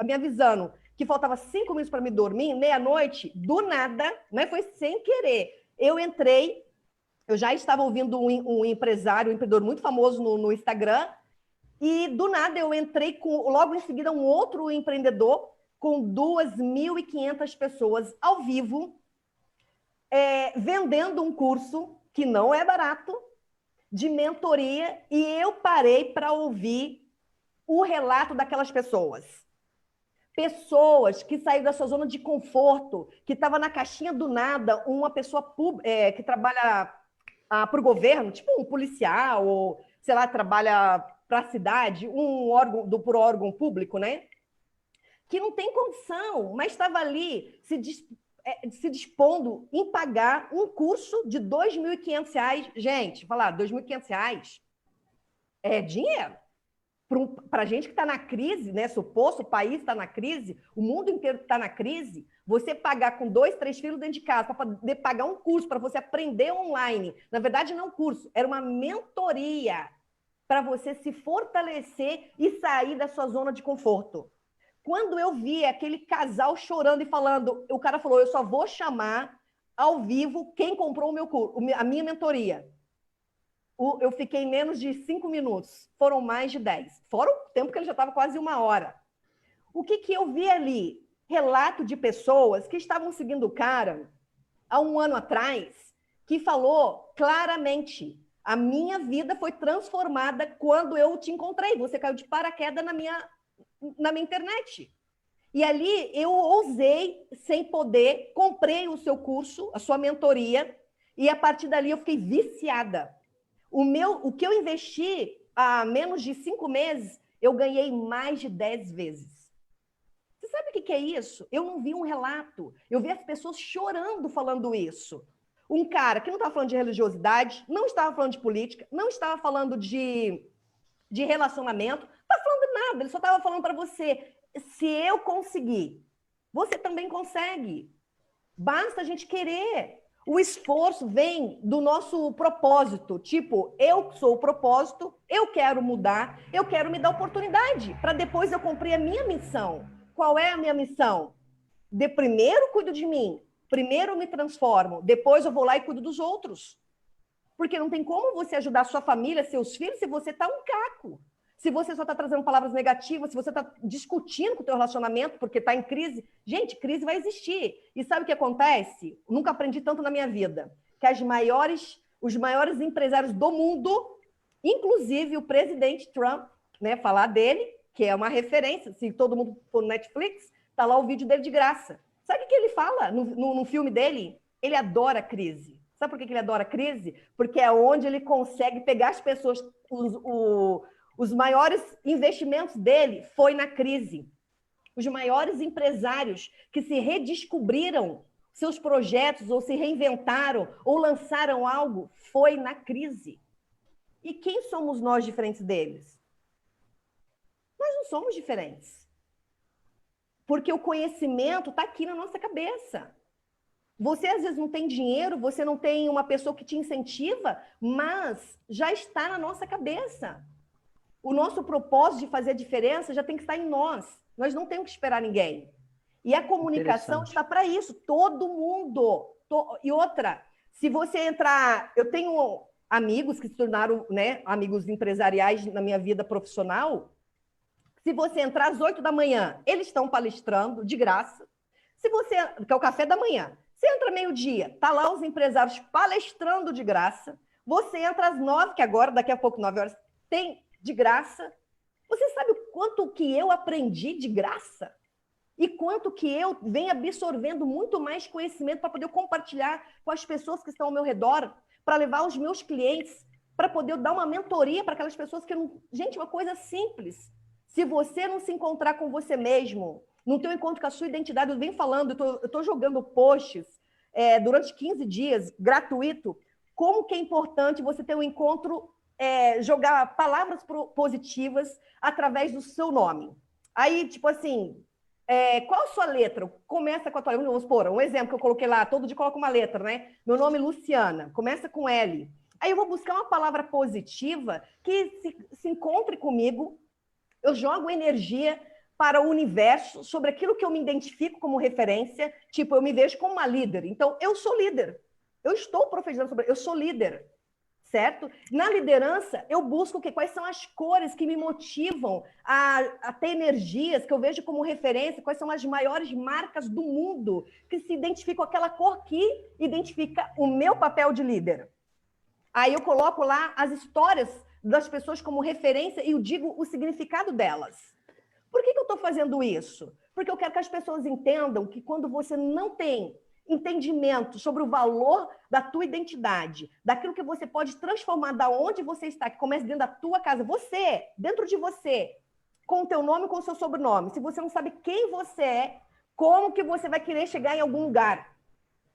me avisando que faltava 5 minutos para me dormir, meia-noite, do nada, né? Foi sem querer. Eu entrei, eu já estava ouvindo um empresário, um empreendedor muito famoso no Instagram, e do nada eu entrei logo em seguida um outro empreendedor com 2.500 pessoas ao vivo, vendendo um curso que não é barato, de mentoria, e eu parei para ouvir o relato daquelas pessoas. Pessoas que saíram da sua zona de conforto, que estava na caixinha do nada, uma pessoa que trabalha para o governo, tipo um policial, ou, sei lá, trabalha para a cidade, um órgão por órgão público, né? Que não tem condição, mas estava ali se dispondo em pagar um curso de R$ 2.500. Gente, falar R$ 2.500 é dinheiro. Para a gente que está na crise, né? Suposto, o país está na crise, o mundo inteiro está na crise, você pagar com 2, 3 filhos dentro de casa para poder pagar um curso para você aprender online. Na verdade, não é um curso, era uma mentoria para você se fortalecer e sair da sua zona de conforto. Quando eu vi aquele casal chorando e falando, o cara falou, eu só vou chamar ao vivo quem comprou o meu curso, a minha mentoria. Eu fiquei em menos de 5 minutos. Foram mais de 10. Fora o tempo que ele já estava quase 1 hora. O que eu vi ali? Relato de pessoas que estavam seguindo o cara há 1 ano atrás, que falou claramente, a minha vida foi transformada quando eu te encontrei. Você caiu de paraquedas na minha internet. E ali eu ousei, sem poder, comprei o seu curso, a sua mentoria, e a partir dali eu fiquei viciada. O que eu investi há menos de 5 meses, eu ganhei mais de 10 vezes. Você sabe o que é isso? Eu não vi um relato. Eu vi as pessoas chorando falando isso. Um cara que não estava falando de religiosidade, não estava falando de política, não estava falando de relacionamento, não estava falando de nada. Ele só estava falando para você, se eu conseguir, você também consegue. Basta a gente querer. O esforço vem do nosso propósito, tipo, eu sou o propósito, eu quero mudar, eu quero me dar oportunidade, para depois eu cumprir a minha missão. Qual é a minha missão? Primeiro cuido de mim, primeiro eu me transformo, depois eu vou lá e cuido dos outros. Porque não tem como você ajudar a sua família, seus filhos, se você está um caco. Se você só está trazendo palavras negativas, se você está discutindo com o teu relacionamento porque está em crise, gente, crise vai existir. E sabe o que acontece? Nunca aprendi tanto na minha vida. Que os maiores empresários do mundo, inclusive o presidente Trump, né, falar dele, que é uma referência, se todo mundo for no Netflix, está lá o vídeo dele de graça. Sabe o que ele fala no filme dele? Ele adora a crise. Sabe por que ele adora a crise? Porque é onde ele consegue pegar as pessoas, os maiores investimentos dele foi na crise. Os maiores empresários que se redescobriram seus projetos, ou se reinventaram, ou lançaram algo, foi na crise. E quem somos nós diferentes deles? Nós não somos diferentes. Porque o conhecimento está aqui na nossa cabeça. Você, às vezes, não tem dinheiro, você não tem uma pessoa que te incentiva, mas já está na nossa cabeça. O nosso propósito de fazer a diferença já tem que estar em nós. Nós não temos que esperar ninguém. E a comunicação está para isso. Todo mundo. E outra, se você entrar... Eu tenho amigos que se tornaram, né, amigos empresariais na minha vida profissional. Se você entrar às 8 da manhã, eles estão palestrando de graça. Se você... Que é o café da manhã. Você entra meio-dia, está lá os empresários palestrando de graça. Você entra às 9, que agora, daqui a pouco, 9 horas, tem de graça. Você sabe o quanto que eu aprendi de graça? E quanto que eu venho absorvendo muito mais conhecimento para poder compartilhar com as pessoas que estão ao meu redor, para levar os meus clientes, para poder dar uma mentoria para aquelas pessoas que não... Gente, uma coisa simples. Se você não se encontrar com você mesmo, no teu encontro com a sua identidade, eu venho falando, eu estou jogando posts durante 15 dias, gratuito, como que é importante você ter um encontro, jogar palavras positivas através do seu nome. Aí, tipo assim, qual a sua letra? Começa com a tua... Vamos supor, um exemplo que eu coloquei lá, todo dia coloco uma letra, né? Meu nome é Luciana, começa com L. Aí eu vou buscar uma palavra positiva que se encontre comigo, eu jogo energia para o universo sobre aquilo que eu me identifico como referência, tipo, eu me vejo como uma líder. Então, eu sou líder. Eu estou profetizando sobre... Eu sou líder, certo? Na liderança, eu busco quais são as cores que me motivam a ter energias que eu vejo como referência, quais são as maiores marcas do mundo que se identificam com aquela cor que identifica o meu papel de líder. Aí eu coloco lá as histórias das pessoas como referência e eu digo o significado delas. Por que eu estou fazendo isso? Porque eu quero que as pessoas entendam que quando você não tem entendimento sobre o valor da tua identidade, daquilo que você pode transformar da onde você está, que começa dentro da tua casa, você, dentro de você, com o teu nome, com o seu sobrenome, se você não sabe quem você é, como que você vai querer chegar em algum lugar?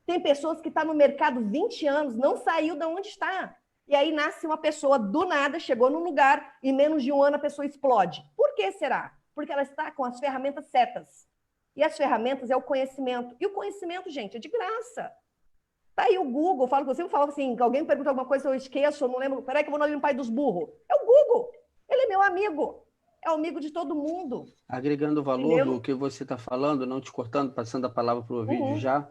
Tem pessoas que estão no mercado 20 anos, não saiu de onde está. E aí nasce uma pessoa do nada, chegou num lugar, e em menos de um ano a pessoa explode. Por que será? Porque ela está com as ferramentas certas. E as ferramentas é o conhecimento. E o conhecimento, gente, é de graça. Tá aí o Google, eu falo com você, eu falo assim, alguém me pergunta alguma coisa, eu esqueço, eu não lembro, peraí que eu vou no pai dos burros. É o Google, ele é meu amigo, é o amigo de todo mundo. Agregando valor do que você está falando, não te cortando, passando a palavra para o vídeo já,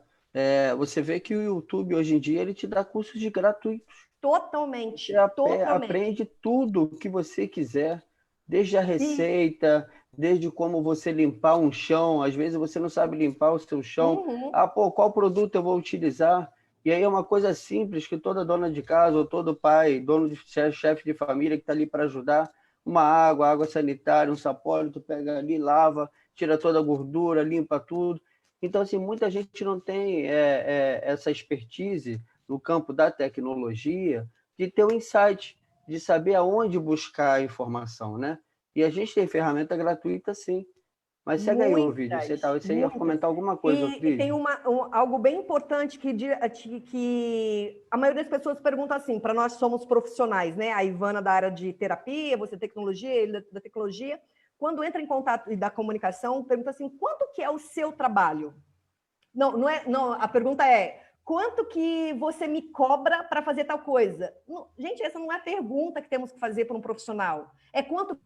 você vê que o YouTube, hoje em dia, ele te dá cursos de gratuitos. Totalmente. Você aprende tudo o que você quiser, desde a receita, desde como você limpar um chão. Às vezes você não sabe limpar o seu chão. Qual produto eu vou utilizar? E aí é uma coisa simples que toda dona de casa, ou todo pai, dono de chefe de família que está ali para ajudar, uma água sanitária, um sapólio, tu pega ali, lava, tira toda a gordura, limpa tudo. Então, assim, muita gente não tem essa expertise no campo da tecnologia de ter um insight, de saber aonde buscar a informação, né? E a gente tem ferramenta gratuita, sim. Mas segue aí o vídeo. Você ia comentar alguma coisa no vídeo? E tem algo bem importante que a maioria das pessoas pergunta assim, para nós somos profissionais, né? A Ivana da área de terapia, você tecnologia, ele da tecnologia. Quando entra em contato da comunicação, pergunta assim, quanto que é o seu trabalho? Não, a pergunta é, quanto que você me cobra para fazer tal coisa? Não, gente, essa não é a pergunta que temos que fazer para um profissional. É quanto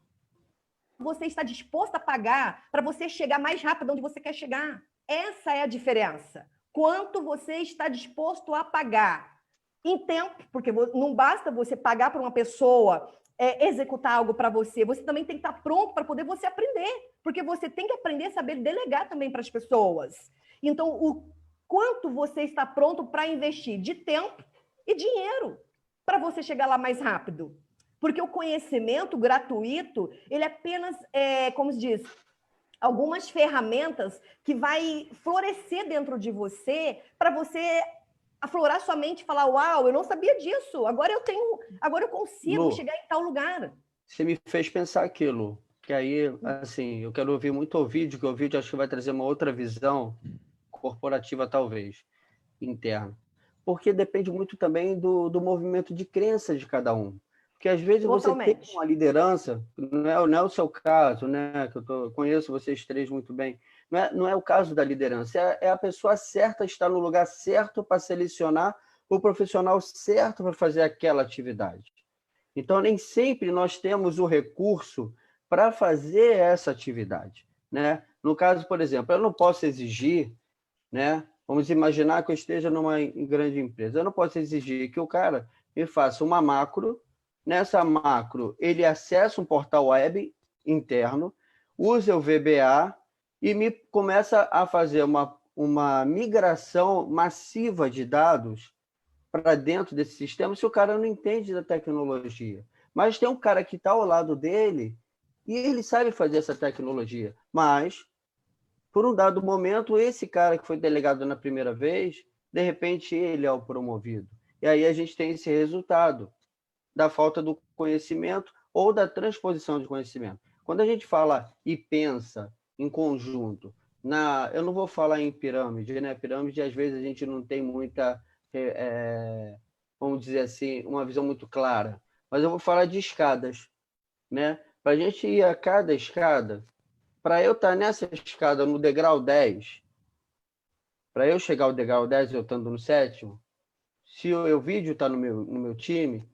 você está disposto a pagar para você chegar mais rápido onde você quer chegar. Essa é a diferença. Quanto você está disposto a pagar em tempo, porque não basta você pagar para uma pessoa executar algo para você, você também tem que estar pronto para poder você aprender, porque você tem que aprender a saber delegar também para as pessoas. Então, o quanto você está pronto para investir de tempo e dinheiro para você chegar lá mais rápido. Porque o conhecimento gratuito, ele é apenas, como se diz, algumas ferramentas que vai florescer dentro de você para você aflorar sua mente e falar, uau, eu não sabia disso, agora eu consigo Lu, chegar em tal lugar. Você me fez pensar aquilo, que aí, assim, eu quero ouvir muito o vídeo, que o vídeo acho que vai trazer uma outra visão. corporativa talvez, interna. Porque depende muito também do movimento de crença de cada um. Porque às vezes você tem uma liderança, não é o seu caso, né? Que conheço vocês três muito bem, não é o caso da liderança, é a pessoa certa estar no lugar certo para selecionar o profissional certo para fazer aquela atividade. Então, nem sempre nós temos o recurso para fazer essa atividade, né? No caso, por exemplo, eu não posso exigir, né? Vamos imaginar que eu esteja numa grande empresa. Eu não posso exigir que o cara me faça uma macro. Nessa macro, ele acessa um portal web interno, usa o VBA e me começa a fazer uma migração massiva de dados para dentro desse sistema se o cara não entende da tecnologia. Mas tem um cara que está ao lado dele e ele sabe fazer essa tecnologia. Mas, por um dado momento, esse cara que foi delegado na primeira vez, de repente ele é o promovido. E aí a gente tem esse resultado da falta do conhecimento ou da transposição de conhecimento. Quando a gente fala e pensa em conjunto, eu não vou falar em pirâmide, né? Pirâmide, às vezes, a gente não tem muita, vamos dizer assim, uma visão muito clara. Mas eu vou falar de escadas, né? Para a gente ir a cada escada, para eu estar nessa escada no degrau 10, para eu chegar ao degrau 10, eu estando no 7º, se o vídeo está no meu time,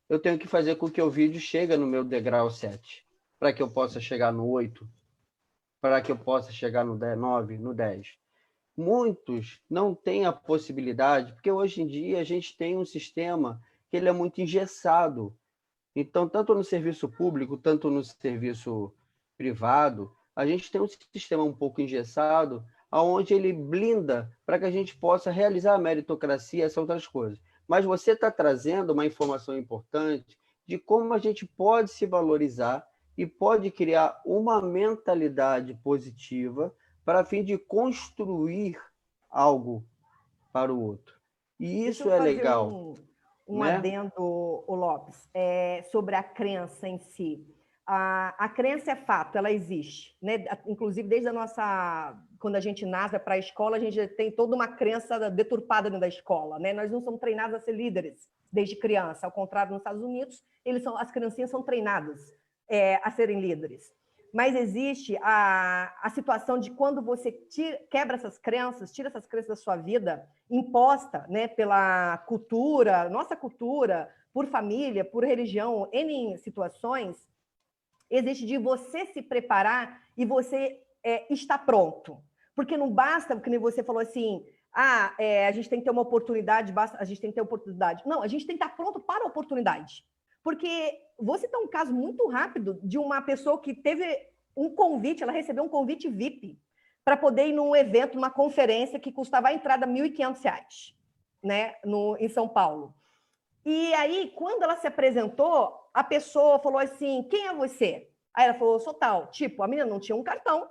eu tenho que fazer com que o vídeo chegue no meu degrau 7, para que eu possa chegar no 8, para que eu possa chegar no 9, no 10. Muitos não têm a possibilidade, porque hoje em dia a gente tem um sistema que ele é muito engessado. Então, tanto no serviço público, tanto no serviço privado, a gente tem um sistema um pouco engessado, onde ele blinda para que a gente possa realizar a meritocracia e essas outras coisas. Mas você está trazendo uma informação importante de como a gente pode se valorizar e pode criar uma mentalidade positiva para a fim de construir algo para o outro. E isso é legal. Um adendo, o Lopes, sobre a crença em si. A crença é fato, ela existe, né? Inclusive, desde quando a gente nasce para a escola, a gente tem toda uma crença deturpada dentro da escola, né? Nós não somos treinados a ser líderes desde criança, ao contrário, nos Estados Unidos, as criancinhas são treinadas a serem líderes. Mas existe a situação de quando você quebra essas crenças, tira essas crenças da sua vida, imposta, né, pela cultura, nossa cultura, por família, por religião, em situações, existe de você se preparar e você estar pronto. Porque não basta, porque você falou assim, a gente tem que ter uma oportunidade, a gente tem que ter oportunidade. Não, a gente tem que estar pronto para a oportunidade. Porque você tem um caso muito rápido de uma pessoa que teve um convite, ela recebeu um convite VIP para poder ir num evento, numa conferência que custava a entrada R$ 1.500, né, em São Paulo. E aí, quando ela se apresentou, a pessoa falou assim, quem é você? Aí ela falou, sou tal. Tipo, a menina não tinha um cartão,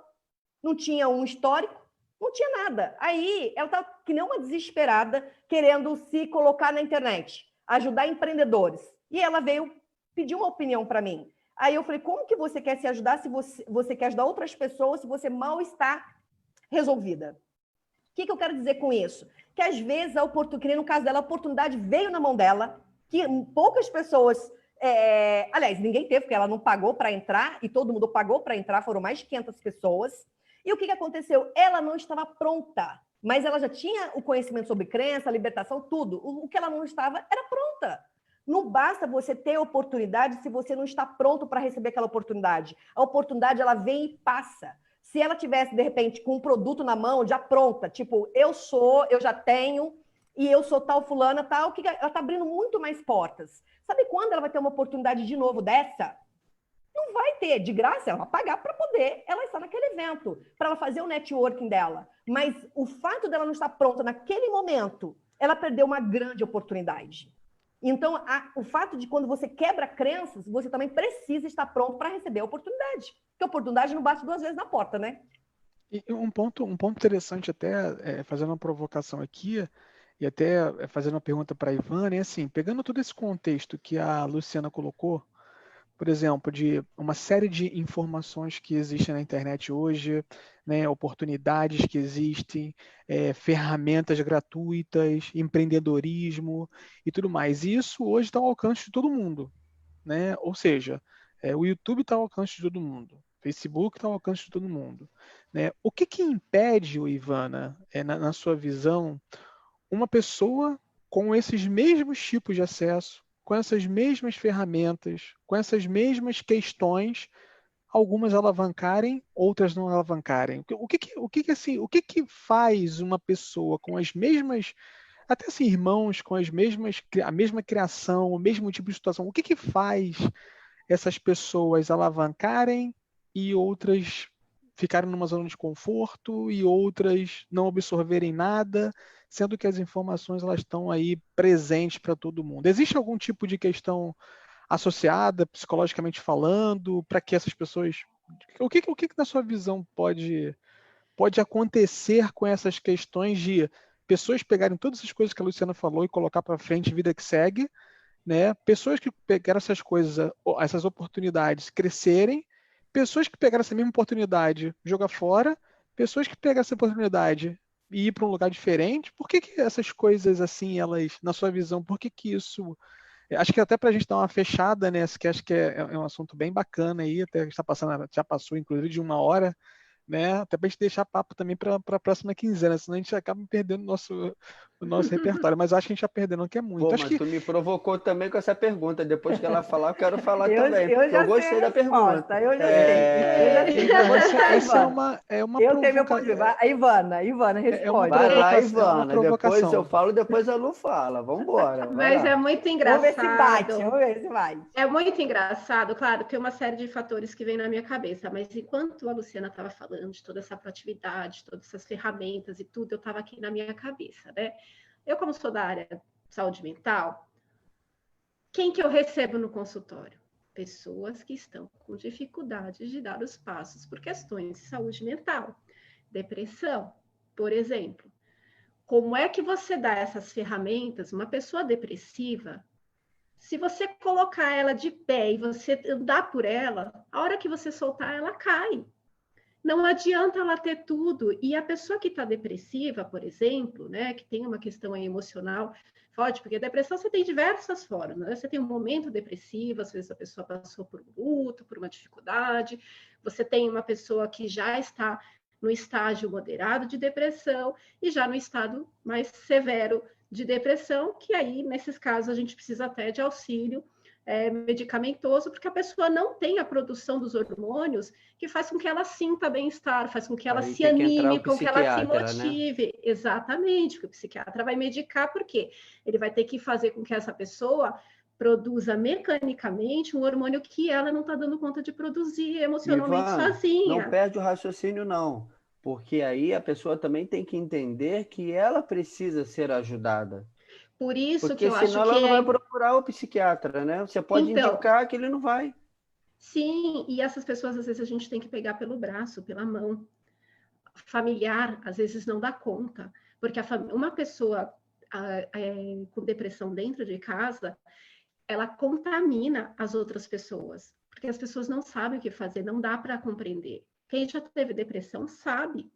não tinha um histórico, não tinha nada. Aí, ela estava que nem uma desesperada, querendo se colocar na internet, ajudar empreendedores. E ela veio pedir uma opinião para mim. Aí eu falei, como que você quer se ajudar se você quer ajudar outras pessoas se você mal está resolvida? O que eu quero dizer com isso? Que às vezes, que nem no caso dela, a oportunidade veio na mão dela, que poucas pessoas... aliás, ninguém teve, porque ela não pagou para entrar, e todo mundo pagou para entrar, foram mais de 500 pessoas. E o que aconteceu? Ela não estava pronta, mas ela já tinha o conhecimento sobre crença, libertação, tudo. O que ela não estava era pronta. Não basta você ter oportunidade se você não está pronto para receber aquela oportunidade. A oportunidade, ela vem e passa. Se ela tivesse, de repente, com um produto na mão, já pronta, tipo, eu já tenho, e eu sou tal fulana, tal, que ela está abrindo muito mais portas. Sabe quando ela vai ter uma oportunidade de novo dessa? Não vai ter, de graça, ela vai pagar para poder ela estar naquele evento, para ela fazer o networking dela. Mas o fato dela não estar pronta naquele momento, ela perdeu uma grande oportunidade. Então, o fato de quando você quebra crenças, você também precisa estar pronto para receber a oportunidade. Porque a oportunidade não bate duas vezes na porta, né? E um ponto interessante até, fazendo uma provocação aqui, e até fazendo uma pergunta para a Ivana, é assim, pegando todo esse contexto que a Luciana colocou, por exemplo, de uma série de informações que existem na internet hoje, né, oportunidades que existem, ferramentas gratuitas, empreendedorismo e tudo mais. E isso hoje está ao alcance de todo mundo, né? Ou seja, o YouTube está ao alcance de todo mundo, o Facebook está ao alcance de todo mundo, né? O que impede, Ivana, na sua visão, uma pessoa com esses mesmos tipos de acesso, com essas mesmas ferramentas, com essas mesmas questões, algumas alavancarem, outras não alavancarem? O que faz uma pessoa com as mesmas, até assim, irmãos com a mesma criação, o mesmo tipo de situação, o que faz essas pessoas alavancarem e outras ficarem numa zona de conforto e outras não absorverem nada, sendo que as informações elas estão aí presentes para todo mundo? Existe algum tipo de questão associada, psicologicamente falando, para que essas pessoas... O que na sua visão pode acontecer com essas questões de pessoas pegarem todas essas coisas que a Luciana falou e colocar para frente, vida que segue, né? Pessoas que pegaram essas coisas, essas oportunidades, crescerem, pessoas que pegaram essa mesma oportunidade, jogar fora, pessoas que pegaram essa oportunidade e ir para um lugar diferente? Por que essas coisas assim, elas, na sua visão, por que isso... Acho que até para a gente dar uma fechada, né? Que acho que é um assunto bem bacana aí, até a gente está passando, já passou inclusive de 1 hora, né? Até para a gente deixar papo também para a próxima quinzena, senão a gente acaba perdendo o nosso repertório. Mas acho que a gente está perdendo, que é muito. Pô, acho mas que... tu me provocou também com essa pergunta. Depois que ela falar, eu quero falar Eu também, já porque eu sei gostei a da pergunta. resposta, eu já sei. Essa é uma Eu tenho meu ponto de vista. A Ivana responde. Vai lá, é uma Ivana. Depois eu provocação. falo, depois a Lu fala. Vamos embora. Mas é muito Vamos ver se bate, engraçado. vamos ver se bate. É muito engraçado, claro, tem uma série de fatores que vem na minha cabeça, mas enquanto a Luciana estava falando de toda essa proatividade, todas essas ferramentas e tudo, eu estava aqui na minha cabeça, né? Eu, como sou da área de saúde mental, quem que eu recebo no consultório? Pessoas que estão com dificuldade de dar os passos por questões de saúde mental. Depressão, por exemplo. Como é que você dá essas ferramentas? Uma pessoa depressiva, se você colocar ela de pé e você andar por ela, a hora que você soltar, ela cai. Não adianta ela ter tudo. E a pessoa que está depressiva, por exemplo, né, que tem uma questão aí emocional forte, porque a depressão você tem diversas formas, né? Você tem um momento depressivo, às vezes a pessoa passou por um luto, por uma dificuldade. Você tem uma pessoa que já está no estágio moderado de depressão e já no estado mais severo de depressão, que aí, nesses casos, a gente precisa até de auxílio medicamentoso, porque a pessoa não tem a produção dos hormônios que faz com que ela sinta bem-estar, faz com que ela se anime, com que ela se motive. Né? Exatamente, porque o psiquiatra vai medicar, porque ele vai ter que fazer com que essa pessoa produza mecanicamente um hormônio que ela não está dando conta de produzir emocionalmente Ivana, sozinha. Não perde o raciocínio, não. Porque aí a pessoa também tem que entender que ela precisa ser ajudada. Por isso porque que eu acho que... senão ela não vai procurar o psiquiatra, né? Você pode indicar que ele não vai. Sim, e essas pessoas, às vezes, a gente tem que pegar pelo braço, pela mão. Familiar, às vezes, não dá conta. Porque uma pessoa com depressão dentro de casa, ela contamina as outras pessoas. Porque as pessoas não sabem o que fazer, não dá para compreender. Quem já teve depressão sabe.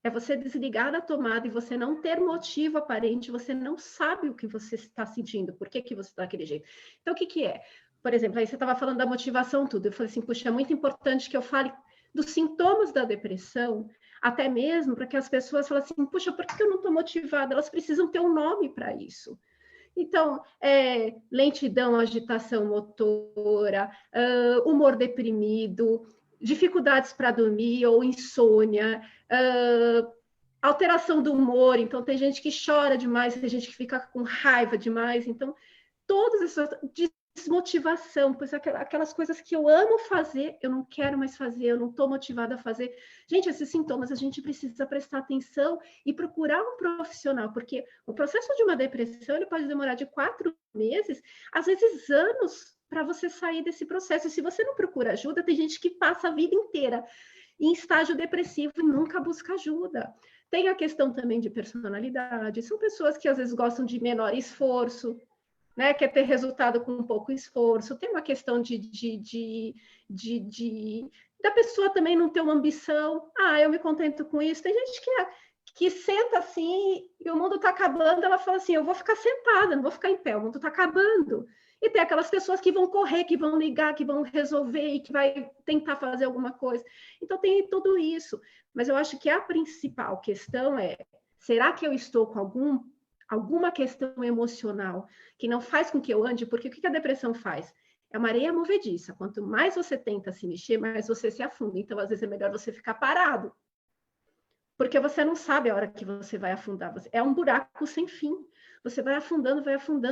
É você desligar da tomada e você não ter motivo aparente, você não sabe o que você está sentindo, por que você está daquele jeito. Então, o que é? Por exemplo, aí você estava falando da motivação, tudo. Eu falei assim, puxa, é muito importante que eu fale dos sintomas da depressão, até mesmo para que as pessoas falem assim, puxa, por que eu não estou motivada? Elas precisam ter um nome para isso. Então, lentidão, agitação motora, humor deprimido, dificuldades para dormir ou insônia, alteração do humor. Então, tem gente que chora demais, tem gente que fica com raiva demais. Então, todas essas... desmotivação, pois aquelas coisas que eu amo fazer, eu não quero mais fazer, eu não estou motivada a fazer. Gente, esses sintomas a gente precisa prestar atenção e procurar um profissional, porque o processo de uma depressão ele pode demorar de 4 meses, às vezes anos, para você sair desse processo. E se você não procura ajuda, tem gente que passa a vida inteira em estágio depressivo e nunca busca ajuda. Tem a questão também de personalidade, são pessoas que às vezes gostam de menor esforço, né? Quer ter resultado com pouco esforço. Tem uma questão da pessoa também não ter uma ambição. Ah, eu me contento com isso. Tem gente que senta assim e o mundo está acabando, ela fala assim, eu vou ficar sentada, não vou ficar em pé, o mundo está acabando. E tem aquelas pessoas que vão correr, que vão ligar, que vão resolver e que vai tentar fazer alguma coisa. Então tem tudo isso. Mas eu acho que a principal questão é, será que eu estou com alguma questão emocional que não faz com que eu ande? Porque o que a depressão faz? É uma areia movediça. Quanto mais você tenta se mexer, mais você se afunda. Então, às vezes, é melhor você ficar parado. Porque você não sabe a hora que você vai afundar. É um buraco sem fim. Você vai afundando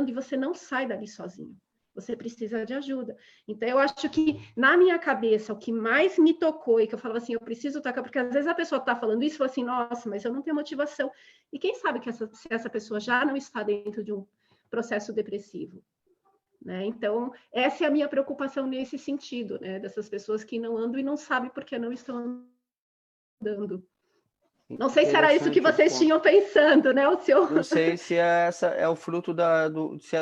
e você não sai dali sozinho. Você precisa de ajuda. Então, eu acho que, na minha cabeça, o que mais me tocou e que eu falava assim, eu preciso tocar, porque às vezes a pessoa está falando isso e fala assim, nossa, mas eu não tenho motivação. E quem sabe que se essa pessoa já não está dentro de um processo depressivo? Né? Então, essa é a minha preocupação nesse sentido, né? Dessas pessoas que não andam e não sabem por que não estão andando. Não sei se era isso que vocês tinham pensando, né? Não sei se essa é o fruto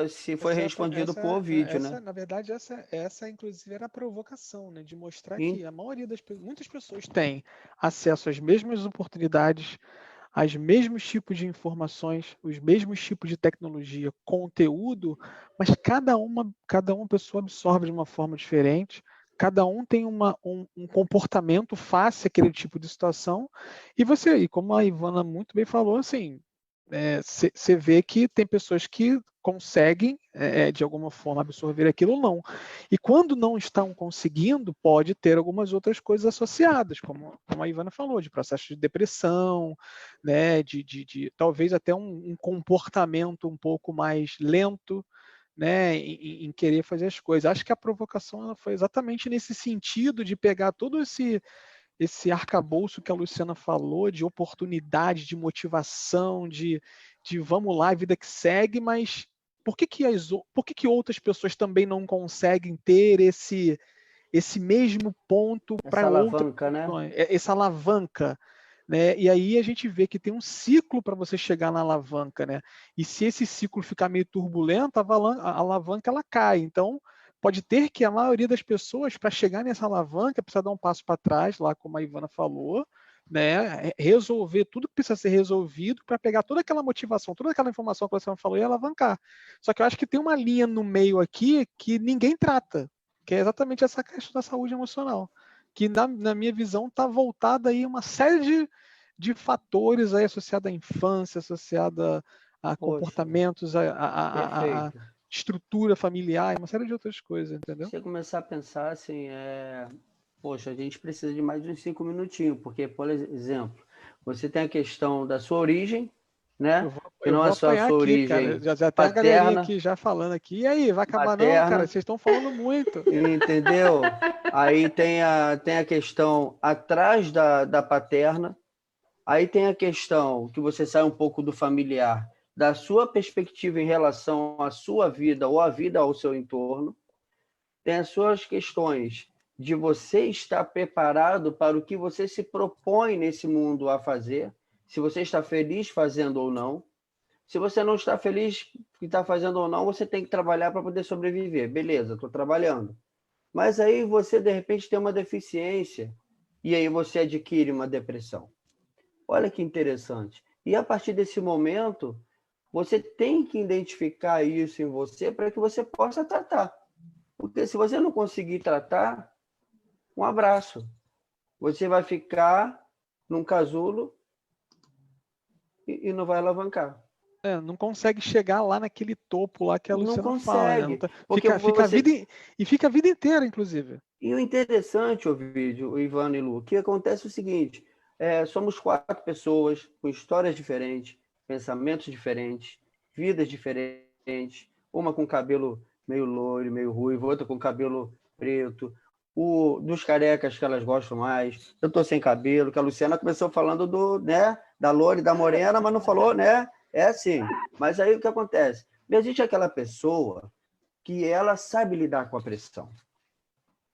se foi respondido por vídeo, né? Na verdade, essa inclusive era a provocação, né? De mostrar que a maioria muitas pessoas têm acesso às mesmas oportunidades, aos mesmos tipos de informações, os mesmos tipos de tecnologia, conteúdo, mas cada uma pessoa absorve de uma forma diferente. Cada um tem um comportamento face àquele tipo de situação. E como a Ivana muito bem falou, assim, você vê que tem pessoas que conseguem, de alguma forma, absorver aquilo ou não. E quando não estão conseguindo, pode ter algumas outras coisas associadas, como a Ivana falou, de processo de depressão, né, de talvez até um comportamento um pouco mais lento, né, em querer fazer as coisas. Acho que a provocação ela foi exatamente nesse sentido de pegar todo esse arcabouço que a Luciana falou, de oportunidade, de motivação, de vamos lá, a vida que segue, mas por que outras pessoas também não conseguem ter esse mesmo ponto para alavanca, né? Essa alavanca, né? E aí a gente vê que tem um ciclo para você chegar na alavanca, né? E se esse ciclo ficar meio turbulento, a alavanca ela cai. Então, pode ter que a maioria das pessoas, para chegar nessa alavanca, precisa dar um passo para trás, lá como a Ivana falou, né? Resolver tudo que precisa ser resolvido para pegar toda aquela motivação, toda aquela informação que você falou e alavancar. Só que eu acho que tem uma linha no meio aqui que ninguém trata, que é exatamente essa questão da saúde emocional, que na minha visão está voltada aí a uma série de fatores aí associada à infância, associada a comportamentos, a estrutura familiar, uma série de outras coisas, entendeu? Se você começar a pensar assim, poxa, a gente precisa de mais uns 5 minutinhos, porque, por exemplo, você tem a questão da sua origem, né? Eu vou apanhar aqui, origem, cara. Já tem a galerinha aqui já falando aqui. E aí, vai acabar materna, não, cara? Vocês estão falando muito. Entendeu? Aí tem a questão atrás da paterna. Aí tem a questão que você sai um pouco do familiar, da sua perspectiva em relação à sua vida ou à vida ao seu entorno. Tem as suas questões de você estar preparado para o que você se propõe nesse mundo a fazer, se você está feliz fazendo ou não. Se você não está feliz que está fazendo ou não, você tem que trabalhar para poder sobreviver. Beleza, estou trabalhando. Mas aí você, de repente, tem uma deficiência e aí você adquire uma depressão. Olha que interessante. E a partir desse momento, você tem que identificar isso em você para que você possa tratar. Porque se você não conseguir tratar, um abraço. Você vai ficar num casulo e não vai alavancar. Não consegue chegar lá naquele topo lá que a Luciana fala. Né? Fica a vida inteira, inclusive. E o interessante, o Ivana e Lu, o que acontece é o seguinte, somos 4 pessoas com histórias diferentes, pensamentos diferentes, vidas diferentes, uma com cabelo meio loiro, meio ruivo, outra com cabelo preto, dos carecas que elas gostam mais, eu estou sem cabelo, que a Luciana começou falando da loira e da morena, mas não falou, né? É assim. Mas aí o que acontece? Existe aquela pessoa que ela sabe lidar com a pressão.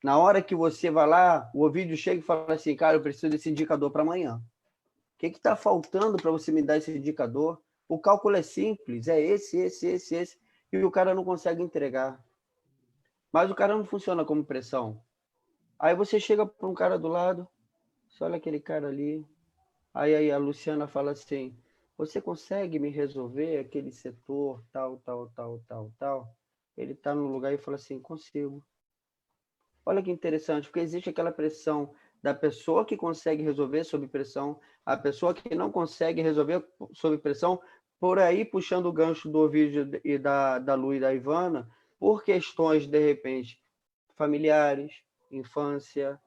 Na hora que você vai lá, o Ovidio chega e fala assim, cara, eu preciso desse indicador para amanhã. O que está faltando para você me dar esse indicador? O cálculo é simples, é esse. e o cara não consegue entregar. Mas o cara não funciona como pressão. Aí você chega para um cara do lado, você olha aquele cara ali, aí a Luciana fala assim, você consegue me resolver aquele setor, tal, tal, tal, tal, tal? Ele está no lugar e fala assim, consigo. Olha que interessante, porque existe aquela pressão da pessoa que consegue resolver sob pressão, a pessoa que não consegue resolver sob pressão, por aí puxando o gancho do Ovidio e da Lu e da Ivana, por questões, de repente, familiares, infância,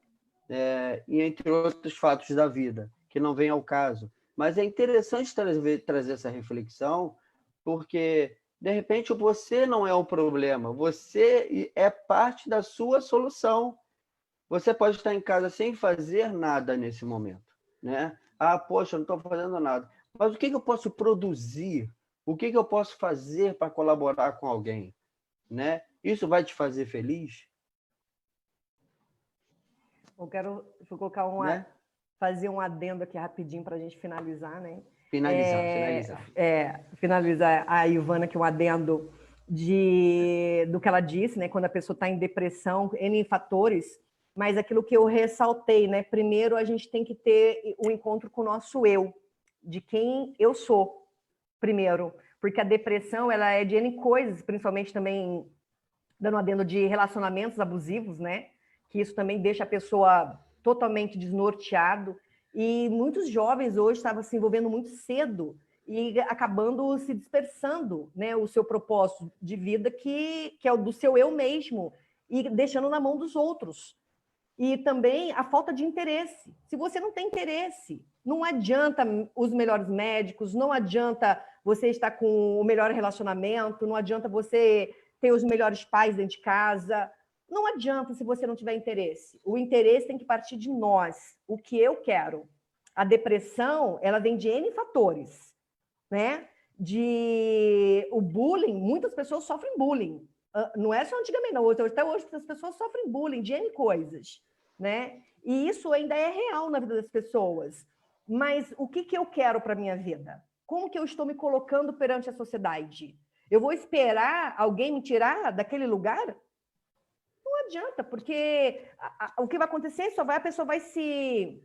e entre outros fatos da vida, que não vem ao caso. Mas é interessante trazer essa reflexão, porque, de repente, você não é o problema, você é parte da sua solução. Você pode estar em casa sem fazer nada nesse momento, né? Ah, poxa, não estou fazendo nada. Mas o que eu posso produzir? O que eu posso fazer para colaborar com alguém, né? Isso vai te fazer feliz? Vou colocar né? fazer um adendo aqui rapidinho para a gente finalizar, né? Finalizar. A Ivana, que é um adendo do que ela disse, né? Quando a pessoa está em depressão, N fatores, mas aquilo que eu ressaltei, né? Primeiro, a gente tem que ter um encontro com o nosso eu, de quem eu sou, primeiro, porque a depressão, ela é de N coisas, principalmente também dando um adendo de relacionamentos abusivos, né? Que isso também deixa a pessoa totalmente desnorteado. E muitos jovens hoje estavam se envolvendo muito cedo e acabando se dispersando, né? O seu propósito de vida, que é o do seu eu mesmo, e deixando na mão dos outros. E também a falta de interesse. Se você não tem interesse, não adianta os melhores médicos, não adianta você estar com o melhor relacionamento, não adianta você ter os melhores pais dentro de casa. Não adianta se você não tiver interesse. O interesse tem que partir de nós, o que eu quero. A depressão, ela vem de N fatores, né? O bullying, muitas pessoas sofrem bullying. Não é só antigamente, não. Até hoje as pessoas sofrem bullying de N coisas, né? E isso ainda é real na vida das pessoas. Mas o que eu quero para a minha vida? Como que eu estou me colocando perante a sociedade? Eu vou esperar alguém me tirar daquele lugar? Não adianta, porque o que vai acontecer, a pessoa vai se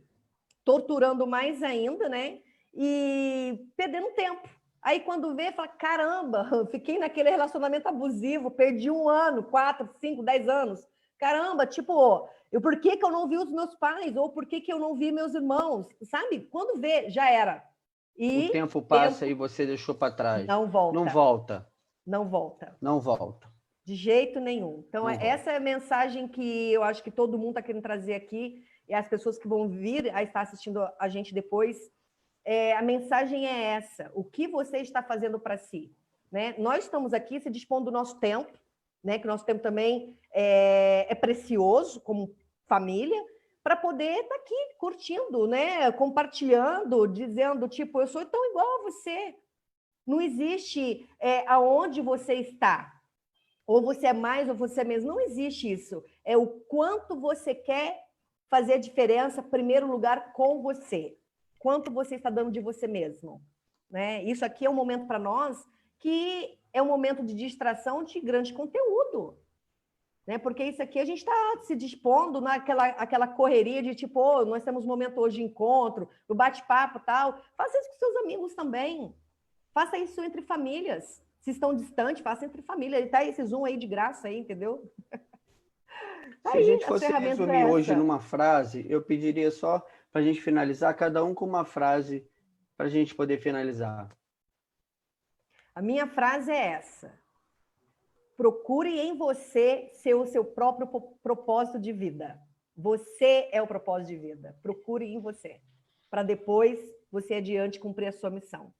torturando mais ainda, né? E perdendo tempo. Aí quando vê, fala, caramba, fiquei naquele relacionamento abusivo, perdi 1 ano, 4, 5, 10 anos. Caramba, tipo, por que eu não vi os meus pais? Ou por que eu não vi meus irmãos? Sabe? Quando vê, já era. E o tempo passa e você deixou para trás. Não volta. Não volta. Não volta. Não volta. De jeito nenhum. Então, essa é a mensagem que eu acho que todo mundo está querendo trazer aqui, e as pessoas que vão vir a estar assistindo a gente depois, a mensagem é essa. O que você está fazendo para si? Né? Nós estamos aqui se dispondo do nosso tempo, né? Que o nosso tempo também é precioso, como família, para poder estar aqui curtindo, né? Compartilhando, dizendo, tipo, eu sou tão igual a você. Não existe aonde você está. Ou você é mais, ou você é menos. Não existe isso. É o quanto você quer fazer a diferença, em primeiro lugar, com você. Quanto você está dando de você mesmo. Né? Isso aqui é um momento para nós que é um momento de distração de grande conteúdo. Né? Porque isso aqui a gente está se dispondo naquela correria de tipo, nós temos um momento hoje de encontro, do bate-papo e tal. Faça isso com seus amigos também. Faça isso entre famílias. Se estão distantes, faça entre família. Ele tá esse Zoom aí de graça aí, entendeu? Se a gente fosse resumir hoje numa frase, eu pediria só para a gente finalizar, cada um com uma frase para a gente poder finalizar. A minha frase é essa. Procure em você ser o seu próprio propósito de vida. Você é o propósito de vida. Procure em você. Para depois você adiante cumprir a sua missão.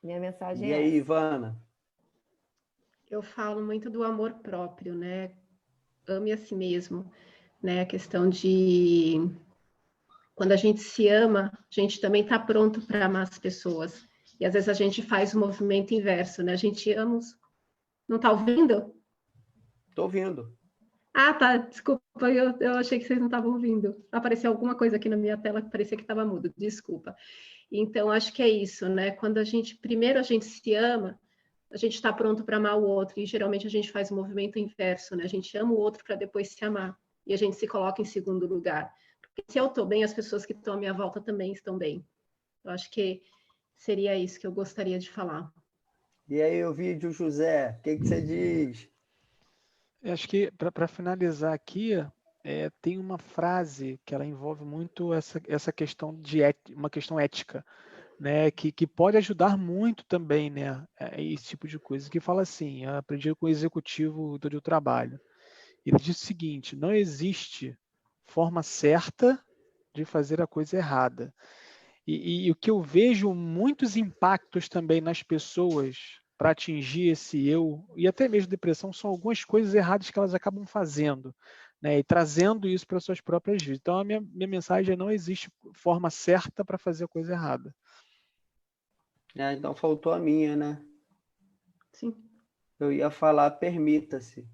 Minha mensagem é essa. E aí, Ivana? Eu falo muito do amor próprio, né? Ame a si mesmo, né? A questão de quando a gente se ama, a gente também está pronto para amar as pessoas. E às vezes a gente faz o movimento inverso, né? A gente ama os... Não está ouvindo? Estou ouvindo. Ah, tá. Desculpa, eu achei que vocês não estavam ouvindo. Apareceu alguma coisa aqui na minha tela que parecia que estava mudo. Desculpa. Então, acho que é isso, né? Quando primeiro a gente se ama, a gente está pronto para amar o outro, e geralmente a gente faz o movimento inverso, né? A gente ama o outro para depois se amar, e a gente se coloca em segundo lugar. Porque se eu estou bem, as pessoas que estão à minha volta também estão bem. Eu acho que seria isso que eu gostaria de falar. E aí, o vídeo, José, o que você diz? Eu acho que, para finalizar aqui, tem uma frase que ela envolve muito essa questão uma questão ética, né, que pode ajudar muito também, né, esse tipo de coisa, que fala assim, eu aprendi com o executivo do trabalho. Ele diz o seguinte: não existe forma certa de fazer a coisa errada. E o que eu vejo muitos impactos também nas pessoas para atingir esse eu, e até mesmo depressão, são algumas coisas erradas que elas acabam fazendo, né, e trazendo isso para suas próprias vidas. Então, a minha mensagem é: não existe forma certa para fazer a coisa errada. Então faltou a minha, né? Sim. Eu ia falar, permita-se.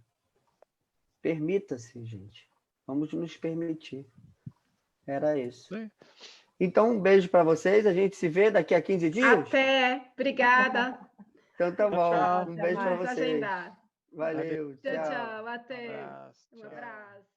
Permita-se, gente. Vamos nos permitir. Era isso. Sim. Então, um beijo para vocês. A gente se vê daqui a 15 dias? Até. Obrigada. Então tá bom. Tchau. Um beijo para Vamos vocês. agendar. Valeu. Tchau, Tchau. tchau. Até. Abraço. Um Tchau. abraço.